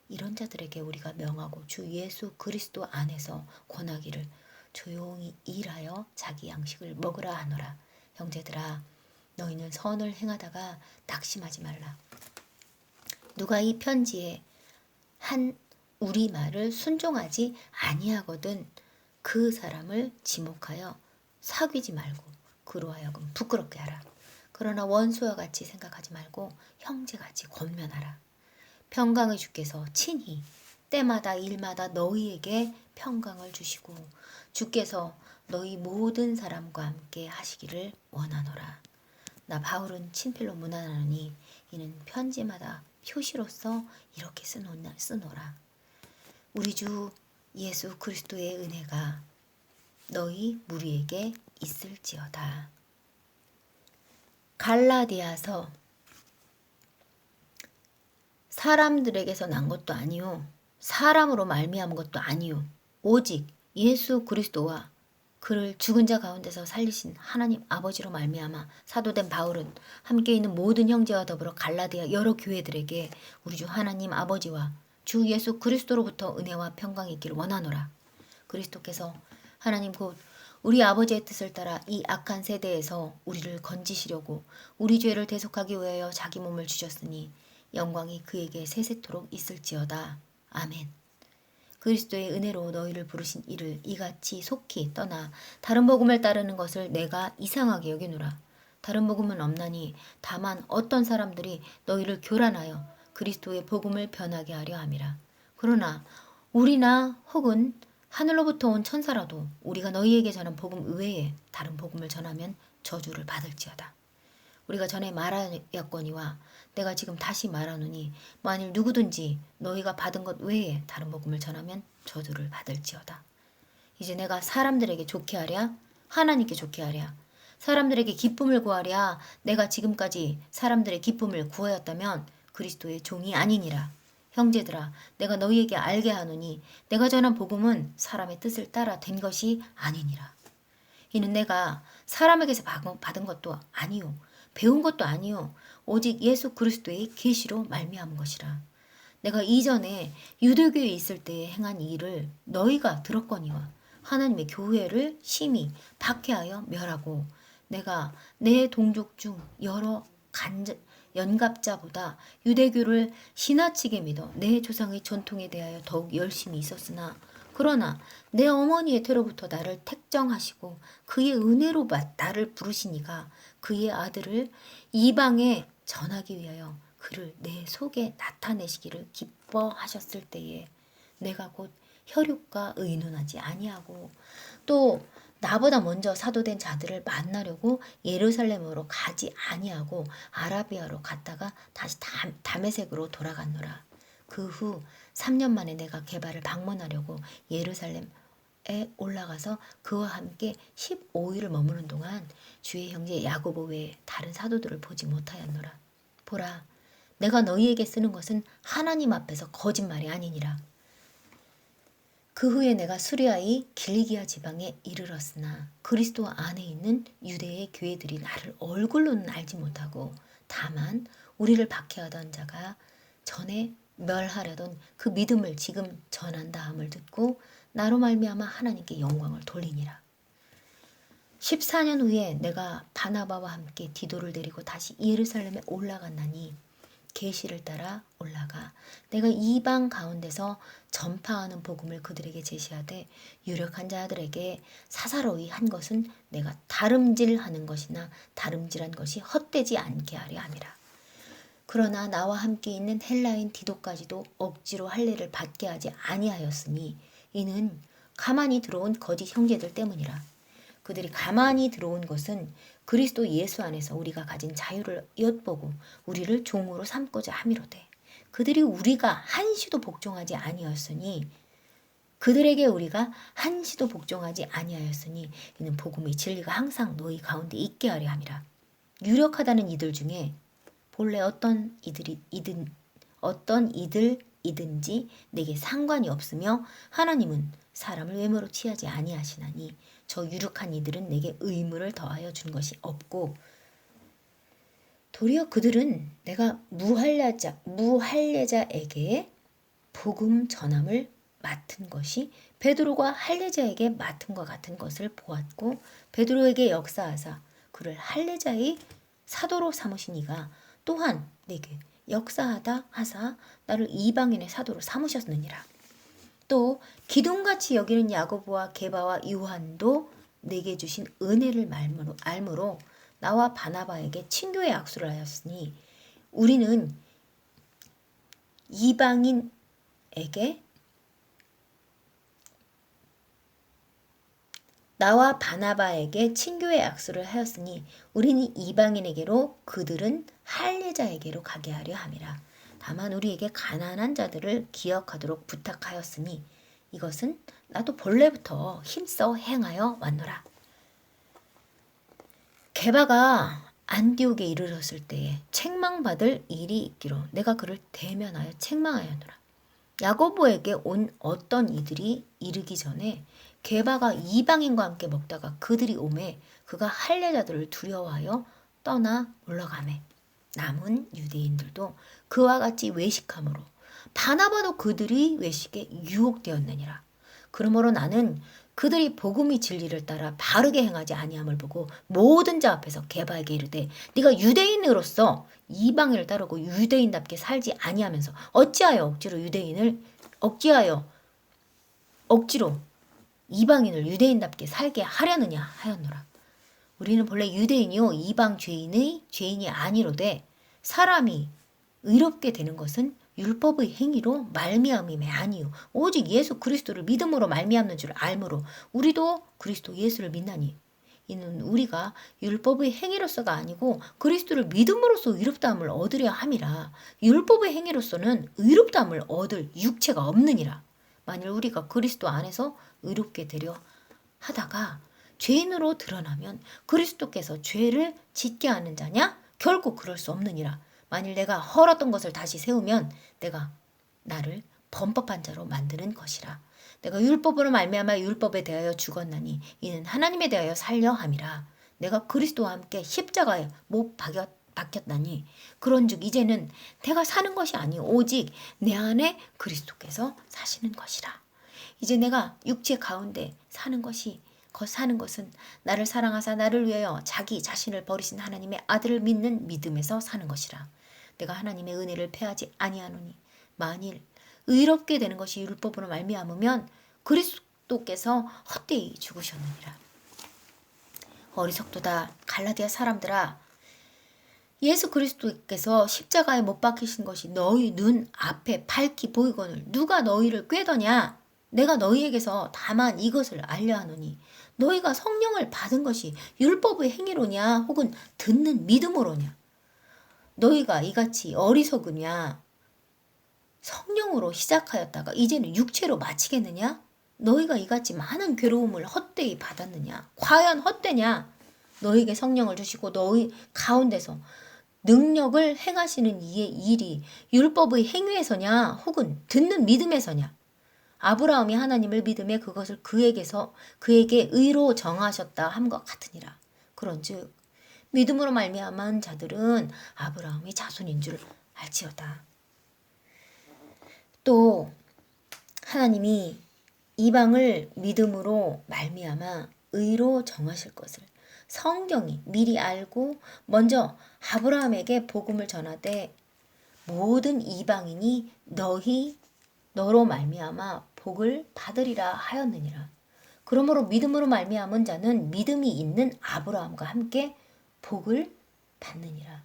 이런 자들에게 우리가 명하고 주 예수 그리스도 안에서 권하기를, 조용히 일하여 자기 양식을 먹으라 하노라. 형제들아, 너희는 선을 행하다가 낙심하지 말라. 누가 이 편지에 한 우리 말을 순종하지 아니하거든 그 사람을 지목하여 사귀지 말고 그로 하여금 부끄럽게 하라. 그러나 원수와 같이 생각하지 말고 형제같이 권면하라. 평강의 주께서 친히 때마다 일마다 너희에게 평강을 주시고 주께서 너희 모든 사람과 함께 하시기를 원하노라. 나 바울은 친필로 문안하노니 이는 편지마다 표시로서 이렇게 쓰노라. 우리 주 예수 그리스도의 은혜가 너희 무리에게 있을지어다. 갈라디아서, 사람들에게서 난 것도 아니요 사람으로 말미암은 것도 아니요 오직 예수 그리스도와 그를 죽은 자 가운데서 살리신 하나님 아버지로 말미암아 사도된 바울은 함께 있는 모든 형제와 더불어 갈라디아 여러 교회들에게 우리 주 하나님 아버지와 주 예수 그리스도로부터 은혜와 평강이 있기를 원하노라. 그리스도께서 하나님 곧 우리 아버지의 뜻을 따라 이 악한 세대에서 우리를 건지시려고 우리 죄를 대속하기 위하여 자기 몸을 주셨으니 영광이 그에게 세세토록 있을지어다. 아멘. 그리스도의 은혜로 너희를 부르신 이를 이같이 속히 떠나 다른 복음을 따르는 것을 내가 이상하게 여기노라. 다른 복음은 없나니 다만 어떤 사람들이 너희를 교란하여 그리스도의 복음을 변하게 하려 함이라. 그러나 우리나 혹은 하늘로부터 온 천사라도 우리가 너희에게 전한 복음 외에 다른 복음을 전하면 저주를 받을지어다. 우리가 전에 말하였거니와 내가 지금 다시 말하노니 만일 누구든지 너희가 받은 것 외에 다른 복음을 전하면 저주를 받을지어다. 이제 내가 사람들에게 좋게 하랴 하나님께 좋게 하랴 사람들에게 기쁨을 구하랴 내가 지금까지 사람들의 기쁨을 구하였다면 그리스도의 종이 아니니라. 형제들아, 내가 너희에게 알게 하노니 내가 전한 복음은 사람의 뜻을 따라 된 것이 아니니라. 이는 내가 사람에게서 받은 것도 아니요 배운 것도 아니요 오직 예수 그리스도의 계시로 말미암은 것이라. 내가 이전에 유대교에 있을 때에 행한 일을 너희가 들었거니와 하나님의 교회를 심히 박해하여 멸하고 내가 내 동족 중 연갑자보다 유대교를 지나치게 믿어 내 조상의 전통에 대하여 더욱 열심히 있었으나 그러나 내 어머니의 태로부터 나를 택정하시고 그의 은혜로 나를 부르시니가 그의 아들을 이방에 전하기 위하여 그를 내 속에 나타내시기를 기뻐하셨을 때에 내가 곧 혈육과 의논하지 아니하고 또 나보다 먼저 사도된 자들을 만나려고 예루살렘으로 가지 아니하고 아라비아로 갔다가 다시 다메섹으로 돌아갔노라. 그 후 3년 만에 내가 게바를 방문하려고 예루살렘에 올라가서 그와 함께 15일을 머무는 동안 주의 형제 야고보 외에 다른 사도들을 보지 못하였노라. 보라, 내가 너희에게 쓰는 것은 하나님 앞에서 거짓말이 아니니라. 그 후에 내가 수리아의 길리기아 지방에 이르렀으나 그리스도 안에 있는 유대의 교회들이 나를 얼굴로는 알지 못하고 다만 우리를 박해하던 자가 전에 멸하려던 그 믿음을 지금 전한다함을 듣고 나로 말미암아 하나님께 영광을 돌리니라. 14년 후에 내가 바나바와 함께 디도를 데리고 다시 예루살렘에 올라갔나니 계시를 따라 올라가 내가 이방 가운데서 전파하는 복음을 그들에게 제시하되 유력한 자들에게 사사로이 한 것은 내가 다름질하는 것이나 다름질한 것이 헛되지 않게 하려 함이라. 그러나 나와 함께 있는 헬라인 디도까지도 억지로 할례를 받게 하지 아니하였으니 이는 가만히 들어온 거짓 형제들 때문이라. 그들이 가만히 들어온 것은 그리스도 예수 안에서 우리가 가진 자유를 엿보고 우리를 종으로 삼고자 함이로되 그들이 우리가 한시도 복종하지 아니하였으니 그들에게 우리가 한시도 복종하지 아니하였으니 이는 복음의 진리가 항상 너희 가운데 있게 하려 함이라. 유력하다는 이들 중에 본래 어떤 이들이든지 내게 상관이 없으며 하나님은 사람을 외모로 취하지 아니하시나니 저 유력한 이들은 내게 의무를 더하여 준 것이 없고 도리어 그들은 내가 무할례자에게 복음 전함을 맡은 것이 베드로가 할례자에게 맡은 것 같은 것을 보았고 베드로에게 역사하사 그를 할례자의 사도로 삼으시니가 또한 내게 역사하다 하사 나를 이방인의 사도로 삼으셨느니라. 또 기둥같이 여기는 야고보와 게바와 요한도 내게 주신 은혜를 알므로 나와 바나바에게 친교의 악수를 하였으니 우리는 이방인에게 나와 바나바에게 친교의 악수를 하였으니 우리는 이방인에게로 그들은 할례자에게로 가게 하려 함이라. 다만 우리에게 가난한 자들을 기억하도록 부탁하였으니 이것은 나도 본래부터 힘써 행하여 왔노라. 게바가 안디옥에 이르렀을 때에 책망받을 일이 있기로 내가 그를 대면하여 책망하였노라. 야고보에게 온 어떤 이들이 이르기 전에 게바가 이방인과 함께 먹다가 그들이 오매 그가 할례자들을 두려워하여 떠나 올라가매 남은 유대인들도 그와 같이 외식함으로 바나바도 그들이 외식에 유혹되었느니라. 그러므로 나는 그들이 복음의 진리를 따라 바르게 행하지 아니함을 보고 모든 자 앞에서 게바에게 이르되 네가 유대인으로서 이방인을 따르고 유대인답게 살지 아니하면서 어찌하여 억지로 이방인을 유대인답게 살게 하려느냐 하였노라. 우리는 본래 유대인이요 이방 죄인이 아니로되 사람이 의롭게 되는 것은 율법의 행위로 말미암음이 아니요 오직 예수 그리스도를 믿음으로 말미암는 줄 알므로 우리도 그리스도 예수를 믿나니 이는 우리가 율법의 행위로서가 아니고 그리스도를 믿음으로써 의롭다함을 얻으려 함이라. 율법의 행위로서는 의롭다함을 얻을 육체가 없느니라. 만일 우리가 그리스도 안에서 의롭게 되려 하다가 죄인으로 드러나면 그리스도께서 죄를 짓게 하는 자냐? 결코 그럴 수 없느니라. 만일 내가 헐었던 것을 다시 세우면 내가 나를 범법한 자로 만드는 것이라. 내가 율법으로 말미암아 율법에 대하여 죽었나니 이는 하나님에 대하여 살려 함이라. 내가 그리스도와 함께 십자가에 못 박혔나니 그런즉 이제는 내가 사는 것이 아니오 오직 내 안에 그리스도께서 사시는 것이라. 이제 내가 육체 가운데 사는 것은 나를 사랑하사 나를 위하여 자기 자신을 버리신 하나님의 아들을 믿는 믿음에서 사는 것이라. 내가 하나님의 은혜를 패하지 아니하노니 만일 의롭게 되는 것이 율법으로 말미암으면 그리스도께서 헛되이 죽으셨느니라. 어리석도다 갈라디아 사람들아, 예수 그리스도께서 십자가에 못 박히신 것이 너희 눈 앞에 밝히 보이거늘 누가 너희를 꾀더냐? 내가 너희에게서 다만 이것을 알려 하노니 너희가 성령을 받은 것이 율법의 행위로냐 혹은 듣는 믿음으로냐? 너희가 이같이 어리석으냐? 성령으로 시작하였다가 이제는 육체로 마치겠느냐? 너희가 이같이 많은 괴로움을 헛되이 받았느냐? 과연 헛되냐? 너희에게 성령을 주시고 너희 가운데서 능력을 행하시는 이의 일이 율법의 행위에서냐 혹은 듣는 믿음에서냐? 아브라함이 하나님을 믿음에 그것을 그에게 의로 정하셨다 함과 같으니라. 그런즉 믿음으로 말미암은 자들은 아브라함의 자손인 줄 알지어다. 또 하나님이 이방을 믿음으로 말미암아 의로 정하실 것을 성경이 미리 알고 먼저 아브라함에게 복음을 전하되 모든 이방인이 너로 말미암아 복을 받으리라 하였느니라. 그러므로 믿음으로 말미암은 자는 믿음이 있는 아브라함과 함께 복을 받느니라.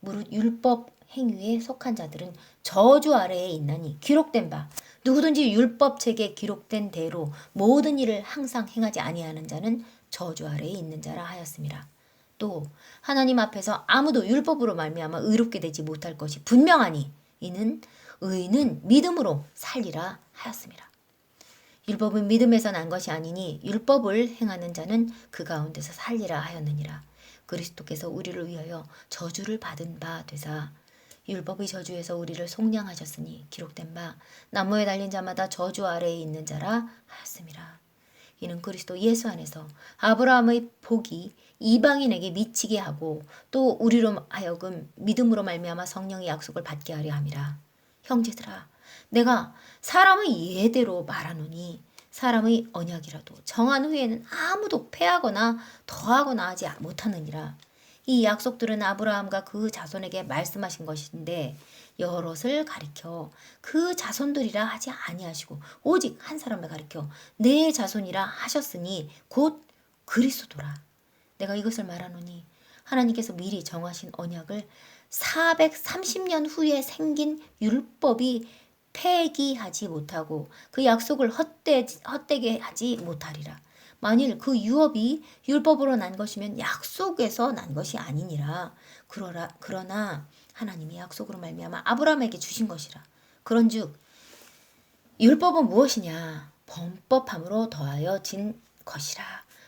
무릇 율법 행위에 속한 자들은 저주 아래에 있나니 기록된 바 누구든지 율법책에 기록된 대로 모든 일을 항상 행하지 아니하는 자는 저주 아래에 있는 자라 하였습니다. 또 하나님 앞에서 아무도 율법으로 말미암아 의롭게 되지 못할 것이 분명하니 이는 의인은 믿음으로 살리라 하였습니다. 율법은 믿음에서 난 것이 아니니 율법을 행하는 자는 그 가운데서 살리라 하였느니라. 그리스도께서 우리를 위하여 저주를 받은 바 되사 율법의 저주에서 우리를 속량하셨으니 기록된 바 나무에 달린 자마다 저주 아래에 있는 자라 하였습니다. 이는 그리스도 예수 안에서 아브라함의 복이 이방인에게 미치게 하고 또 우리로 하여금 믿음으로 말미암아 성령의 약속을 받게 하려 함이라. 형제들아, 내가 사람의 예대로 말하노니 사람의 언약이라도 정한 후에는 아무도 패하거나 더하거나 하지 못하느니라. 이 약속들은 아브라함과 그 자손에게 말씀하신 것인데 여럿을 가리켜 그 자손들이라 하지 아니하시고 오직 한 사람을 가리켜 내 자손이라 하셨으니 곧 그리스도라. 내가 이것을 말하노니 하나님께서 미리 정하신 언약을 430년 후에 생긴 율법이 폐기하지 못하고 그 약속을 헛되게 하지 못하리라. 만일 그 유업이 율법으로 난 것이면 약속에서 난 것이 아니니라. 그러나 하나님이 약속으로 말미암아 아브라함에게 주신 것이라. 그런즉 율법은 무엇이냐? 범법함으로 더하여 진 것이라.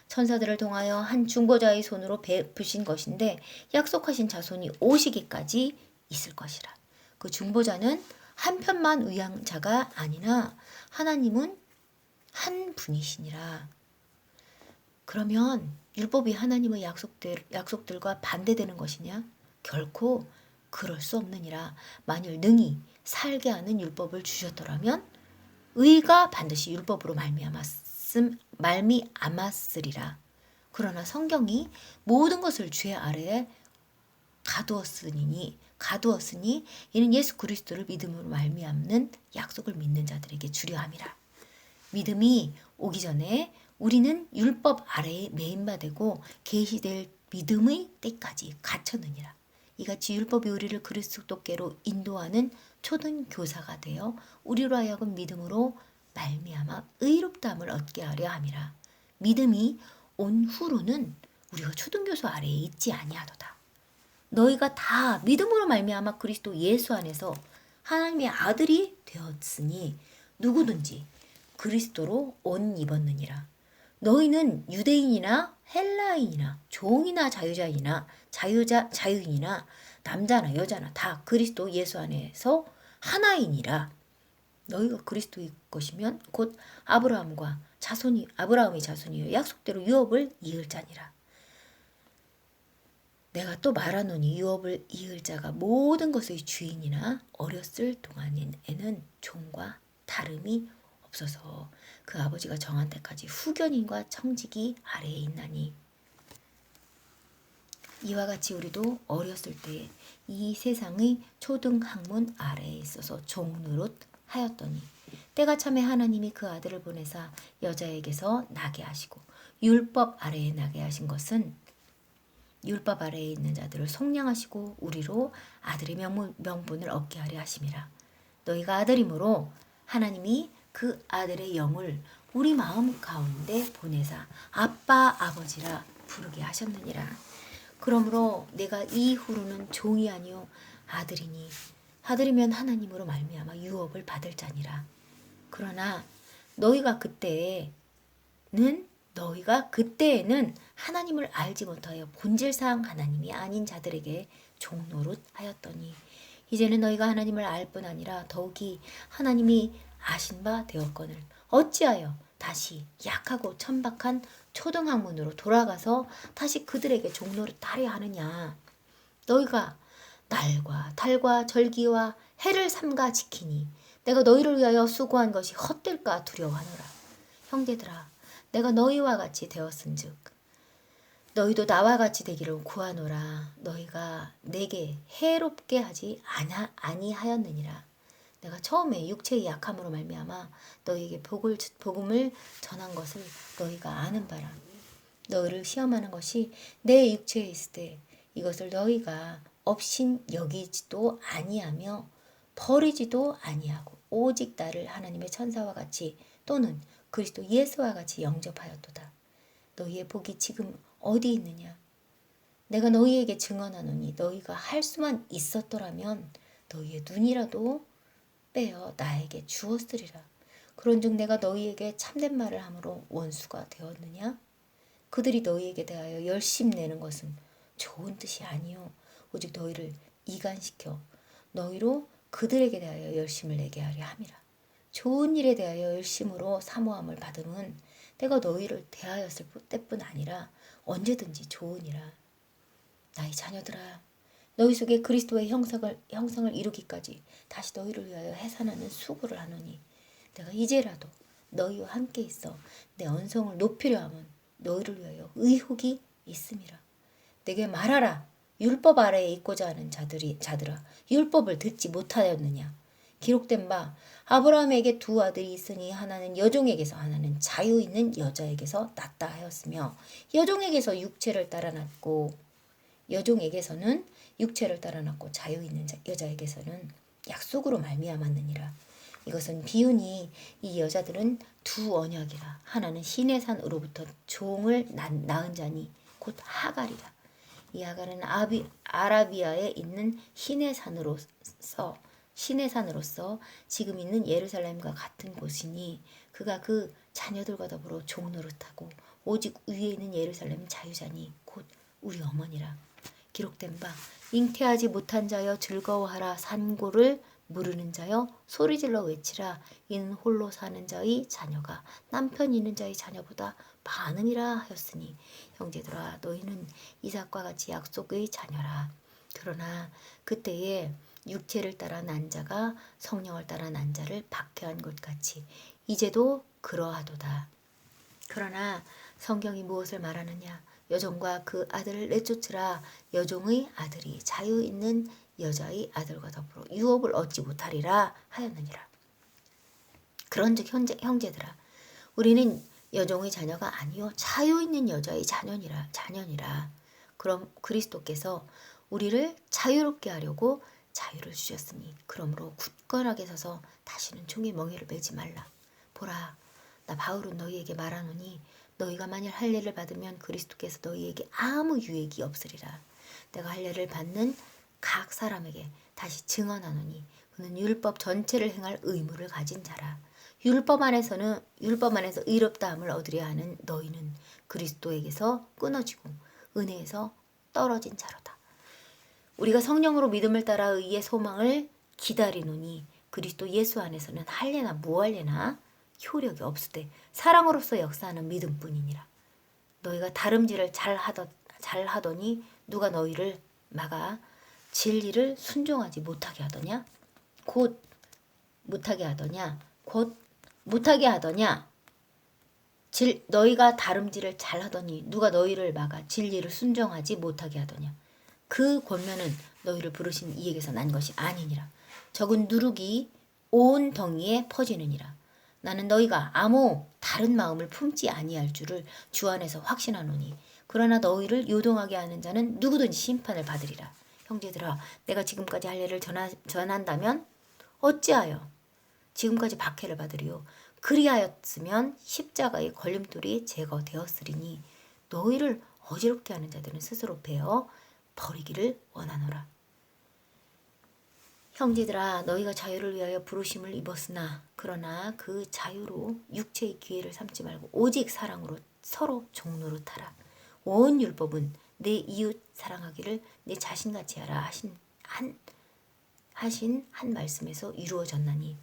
천사들을 통하여 한 중보자의 손으로 베푸신 것인데 약속하신 자손이 오시기까지 있을 것이라. 그 중보자는 한편만 위한 자가 아니나 하나님은 한 분이시니라. 그러면 율법이 하나님의 약속들과 반대되는 것이냐? 결코 그럴 수 없느니라. 만일 능히 살게 하는 율법을 주셨더라면 의가 반드시 율법으로 말미암았으리라. 그러나 성경이 모든 것을 죄 아래에 가두었으니 이는 예수 그리스도를 믿음으로 말미암는 약속을 믿는 자들에게 주려 함이라. 믿음이 오기 전에 우리는 율법 아래에 매인바되고 계시될 믿음의 때까지 갇혔느니라. 이같이 율법이 우리를 그리스도께로 인도하는 초등 교사가 되어 우리로 하여금 믿음으로 말미암아 의롭다함을 얻게 하려 함이라. 믿음이 온 후로는 우리가 초등 교사 아래에 있지 아니하도다. 너희가 다 믿음으로 말미암아 그리스도 예수 안에서 하나님의 아들이 되었으니 누구든지 그리스도로 옷 입었느니라. 너희는 유대인이나 헬라인이나 종이나 자유인이나 남자나 여자나 다 그리스도 예수 안에서 하나이니라. 너희가 그리스도의 것이면 곧 아브라함의 자손이요 약속대로 유업을 이을 자니라. 내가 또 말하노니 유업을 이을 자가 모든 것의 주인이나 어렸을 동안에는 종과 다름이 없어서 그 아버지가 정한 때까지 후견인과 청지기 아래에 있나니 이와 같이 우리도 어렸을 때에 이 세상의 초등학문 아래에 있어서 종노릇 하였더니 때가 참에 하나님이 그 아들을 보내사 여자에게서 나게 하시고 율법 아래에 나게 하신 것은 율법 아래에 있는 자들을 속량하시고 우리로 아들의 명분을 얻게 하려 하심이라. 너희가 아들이므로 하나님이 그 아들의 영을 우리 마음 가운데 보내사 아빠 아버지라 부르게 하셨느니라. 그러므로 내가 이후로는 종이 아니요 아들이니 아들이면 하나님으로 말미암아 유업을 받을 자니라. 그러나 너희가 그때에는 하나님을 알지 못하여 본질상 하나님이 아닌 자들에게 종노릇 하였더니 이제는 너희가 하나님을 알 뿐 아니라 더욱이 하나님이 아신 바 되었거늘 어찌하여 다시 약하고 천박한 초등학문으로 돌아가서 다시 그들에게 종노릇 하려 하느냐. 너희가 날과 달과 절기와 해를 삼가 지키니 내가 너희를 위하여 수고한 것이 헛될까 두려워하노라. 형제들아, 내가 너희와 같이 되었은즉 너희도 나와 같이 되기를 구하노라. 너희가 내게 해롭게 하지 아니하였느니라. 내가 처음에 육체의 약함으로 말미암아 너희에게 복음을 전한 것을 너희가 아는 바라. 너희를 시험하는 것이 내 육체에 있을 때 이것을 너희가 업신 여기지도 아니하며 버리지도 아니하고 오직 나를 하나님의 천사와 같이 또는 그리스도 예수와 같이 영접하였도다. 너희의 복이 지금 어디 있느냐? 내가 너희에게 증언하노니 너희가 할 수만 있었더라면 너희의 눈이라도 빼어 나에게 주었으리라. 그런즉 내가 너희에게 참된 말을 함으로 원수가 되었느냐? 그들이 너희에게 대하여 열심내는 것은 좋은 뜻이 아니요 오직 너희를 이간시켜 너희로 그들에게 대하여 열심을 내게 하려 함이라. 좋은 일에 대하여 열심으로 사모함을 받음은 내가 너희를 대하였을 때뿐 아니라 언제든지 좋으니라. 나의 자녀들아, 너희 속에 그리스도의 형상을 이루기까지 다시 너희를 위하여 해산하는 수고를 하노니 내가 이제라도 너희와 함께 있어 내 언성을 높이려 함은 너희를 위하여 의혹이 있음이라. 내게 말하라. 율법 아래에 있고자 하는 자들아 율법을 듣지 못하였느냐. 기록된 바 아브라함에게 두 아들이 있으니 하나는 여종에게서 하나는 자유 있는 여자에게서 났다 하였으며 여종에게서 육체를 따라 났고 여종에게서는 육체를 따라 났고 자유 있는 여자에게서는 약속으로 말미암았느니라. 이것은 비유니 이 여자들은 두 언약이라. 하나는 시내산으로부터 종을 낳은 자니 곧 하갈이라. 이 하갈은 아라비아에 있는 시내산으로서 지금 있는 예루살렘과 같은 곳이니 그가 그 자녀들과 더불어 종노릇하고 오직 위에 있는 예루살렘 자유자니 곧 우리 어머니라. 기록된 바 잉태하지 못한 자여 즐거워하라. 산고를 무르는 자여 소리질러 외치라. 이는 홀로 사는 자의 자녀가 남편 있는 자의 자녀보다 많음이라 하였으니 형제들아 너희는 이삭과 같이 약속의 자녀라. 그러나 그때에 육체를 따라 난 자가 성령을 따라 난 자를 박해한 것 같이 이제도 그러하도다. 그러나 성경이 무엇을 말하느냐. 여종과 그 아들을 내쫓으라. 여종의 아들이 자유 있는 여자의 아들과 더불어 유업을 얻지 못하리라 하였느니라. 그런즉 형제들아 우리는 여종의 자녀가 아니요 자유 있는 여자의 자녀니라. 그럼 그리스도께서 우리를 자유롭게 하려고 자유를 주셨으니 그러므로 굳건하게 서서 다시는 종의 멍에를 매지 말라. 보라 나 바울은 너희에게 말하노니 너희가 만일 할례를 받으면 그리스도께서 너희에게 아무 유익이 없으리라. 내가 할례를 받는 각 사람에게 다시 증언하노니 그는 율법 전체를 행할 의무를 가진 자라. 율법 안에서 의롭다함을 얻으려 하는 너희는 그리스도에게서 끊어지고 은혜에서 떨어진 자로다. 우리가 성령으로 믿음을 따라 의의 소망을 기다리노니 그리스도 예수 안에서는 할례나 무할례나 효력이 없으되 사랑으로서 역사하는 믿음뿐이니라. 너희가 다름질을 잘하더니 누가 너희를 막아 진리를 순종하지 못하게 하더냐? 곧 못하게 하더냐? 너희가 다름질을 잘하더니 누가 너희를 막아 진리를 순종하지 못하게 하더냐. 그 권면은 너희를 부르신 이에게서 난 것이 아니니라. 적은 누룩이 온 덩이에 퍼지느니라. 나는 너희가 아무 다른 마음을 품지 아니할 줄을 주 안에서 확신하노니 그러나 너희를 요동하게 하는 자는 누구든지 심판을 받으리라. 형제들아, 내가 지금까지 할 일을 전한다면 어찌하여 지금까지 박해를 받으리요. 그리하였으면 십자가의 걸림돌이 제거되었으리니 너희를 어지럽게 하는 자들은 스스로 베어 버리기를 원하노라. 형제들아, 너희가 자유를 위하여 부르심을 입었으나 그러나 그 자유로 육체의 기회를 삼지 말고 오직 사랑으로 서로 종로로 타라. 온 율법은 내 이웃 사랑하기를 내 자신같이 하라 하신 한 말씀에서 이루어졌나니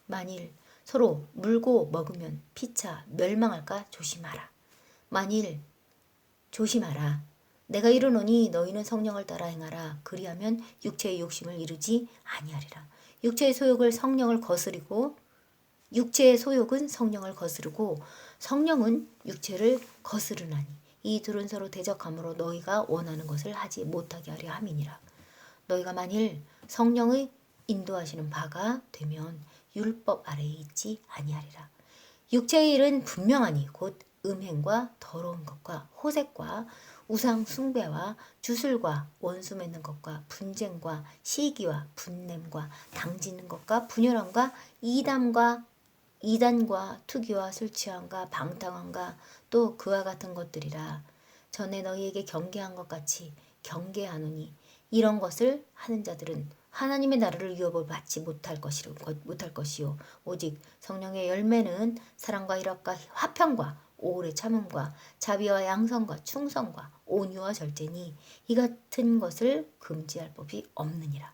만일 서로 물고 먹으면 피차 멸망할까 조심하라. 만일 조심하라. 내가 이르노니 너희는 성령을 따라 행하라. 그리하면 육체의 욕심을 이루지 아니하리라. 육체의 소욕은 성령을 거스르고 성령은 육체를 거스르나니 이 둘은 서로 대적함으로 너희가 원하는 것을 하지 못하게 하려 함이니라. 너희가 만일 성령의 인도하시는 바가 되면 율법 아래에 있지 아니하리라. 육체의 일은 분명하니 곧 음행과 더러운 것과 호색과 우상 숭배와 주술과 원수 맺는 것과 분쟁과 시기와 분냄과 당지는 것과 분열함과 이단과 투기와 술 취함과 방탕함과 또 그와 같은 것들이라. 전에 너희에게 경계한 것 같이 경계하노니 이런 것을 하는 자들은 하나님의 나라를 유업을 받지 못할 것이요 오직 성령의 열매는 사랑과 희락과 화평과 오래 참음과 자비와 양선과 충성과 온유와 절제니 이 같은 것을 금지할 법이 없느니라.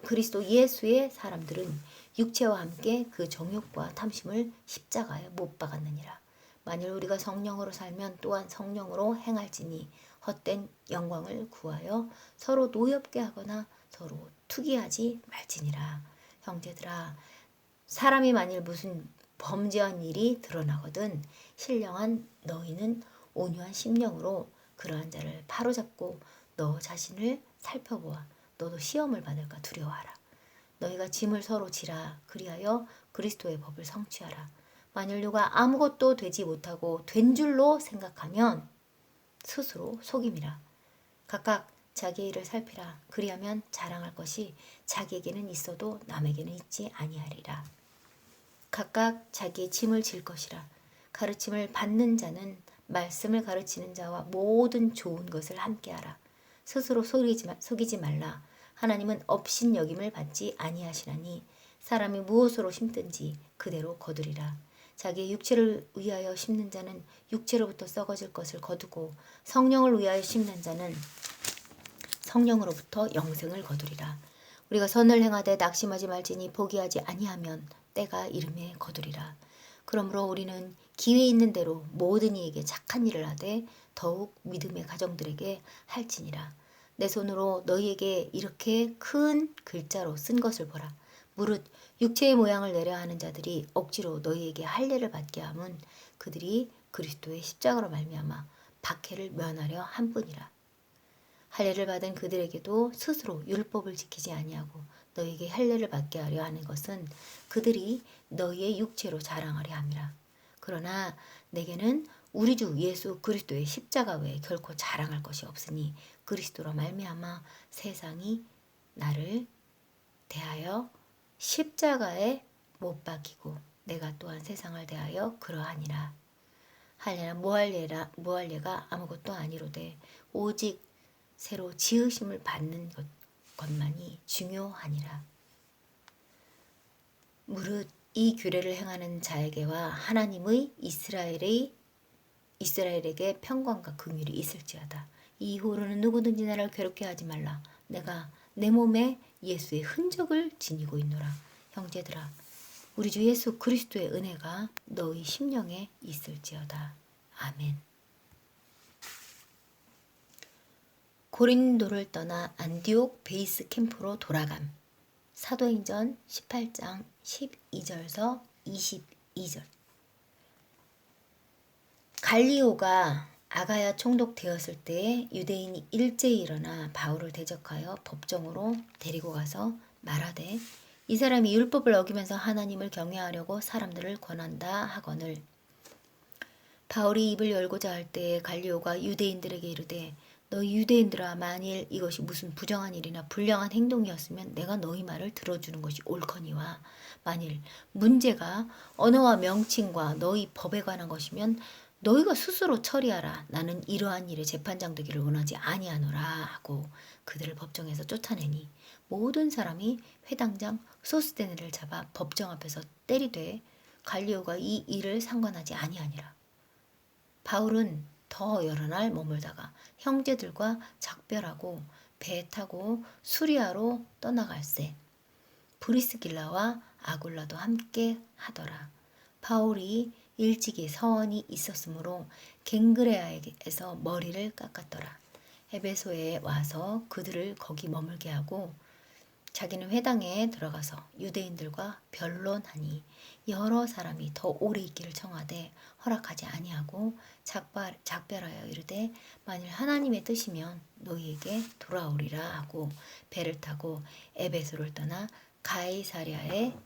그리스도 예수의 사람들은 육체와 함께 그 정욕과 탐심을 십자가에 못 박았느니라. 만일 우리가 성령으로 살면 또한 성령으로 행할지니 헛된 영광을 구하여 서로 노엽게 하거나 서로 투기하지 말지니라. 형제들아, 사람이 만일 무슨 범죄한 일이 드러나거든 신령한 너희는 온유한 심령으로 그러한 자를 바로잡고 너 자신을 살펴보아 너도 시험을 받을까 두려워하라. 너희가 짐을 서로 지라. 그리하여 그리스도의 법을 성취하라. 만일 누가 아무것도 되지 못하고 된 줄로 생각하면 스스로 속임이라. 각각 자기의 일을 살피라. 그리하면 자랑할 것이 자기에게는 있어도 남에게는 있지 아니하리라. 각각 자기의 짐을 질 것이라. 가르침을 받는 자는 말씀을 가르치는 자와 모든 좋은 것을 함께하라. 스스로 속이지 말라. 하나님은 업신여김을 받지 아니하시나니 사람이 무엇으로 심든지 그대로 거두리라. 자기의 육체를 위하여 심는 자는 육체로부터 썩어질 것을 거두고 성령을 위하여 심는 자는 성령으로부터 영생을 거두리라. 우리가 선을 행하되 낙심하지 말지니 포기하지 아니하면 때가 이름에 거두리라. 그러므로 우리는 기회 있는 대로 모든 이에게 착한 일을 하되 더욱 믿음의 가정들에게 할지니라. 내 손으로 너희에게 이렇게 큰 글자로 쓴 것을 보라. 무릇 육체의 모양을 내려 하는 자들이 억지로 너희에게 할례를 받게 함은 그들이 그리스도의 십자가로 말미암아 박해를 면하려 함뿐이라. 할례를 받은 그들에게도 스스로 율법을 지키지 아니하고 너희에게 할례를 받게 하려 하는 것은 그들이 너희의 육체로 자랑하려 함이라. 그러나 내게는 우리 주 예수 그리스도의 십자가 외에 결코 자랑할 것이 없으니 그리스도로 말미암아 세상이 나를 대하여 십자가에 못 박히고 내가 또한 세상을 대하여 그러하니라. 할례나 무할례가 아무것도 아니로되 오직 새로 지으심을 받는 것만이 중요하니라. 무릇 이 규례를 행하는 자에게와 하나님의 이스라엘에게 평강과 긍휼이 있을지어다. 이후로는 누구든지 나를 괴롭게 하지 말라. 내가 내 몸에 예수의 흔적을 지니고 있노라. 형제들아, 우리 주 예수 그리스도의 은혜가 너희 심령에 있을지어다. 아멘. 고린도를 떠나 안디옥 베이스 캠프로 돌아감. 사도행전 18장 12절서 22절. 갈리오가 아가야 총독되었을 때 유대인이 일제히 일어나 바울을 대적하여 법정으로 데리고 가서 말하되 이 사람이 율법을 어기면서 하나님을 경외하려고 사람들을 권한다 하거늘. 바울이 입을 열고자 할 때에 갈리오가 유대인들에게 이르되 너 유대인들아, 만일 이것이 무슨 부정한 일이나 불량한 행동이었으면 내가 너희 말을 들어주는 것이 옳거니와 만일 문제가 언어와 명칭과 너희 법에 관한 것이면 너희가 스스로 처리하라. 나는 이러한 일에 재판장 되기를 원하지 아니하노라 하고 그들을 법정에서 쫓아내니 모든 사람이 회당장 소스데네를 잡아 법정 앞에서 때리되 갈리오가 이 일을 상관하지 아니하니라. 바울은 더 여러 날 머물다가 형제들과 작별하고 배 타고 수리아로 떠나갈새 브리스길라와 아굴라도 함께 하더라. 바울이 일찍이 서원이 있었으므로 갱그레아에서 머리를 깎았더라. 에베소에 와서 그들을 거기 머물게 하고 자기는 회당에 들어가서 유대인들과 변론하니 여러 사람이 더 오래 있기를 청하되 허락하지 아니하고 작별하여 이르되 만일 하나님의 뜻이면 너희에게 돌아오리라 하고 배를 타고 에베소를 떠나 가이사랴에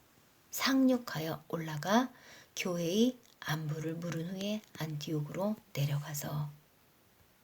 상륙하여 올라가 교회의 안부를 물은 후에 안디옥으로 내려가서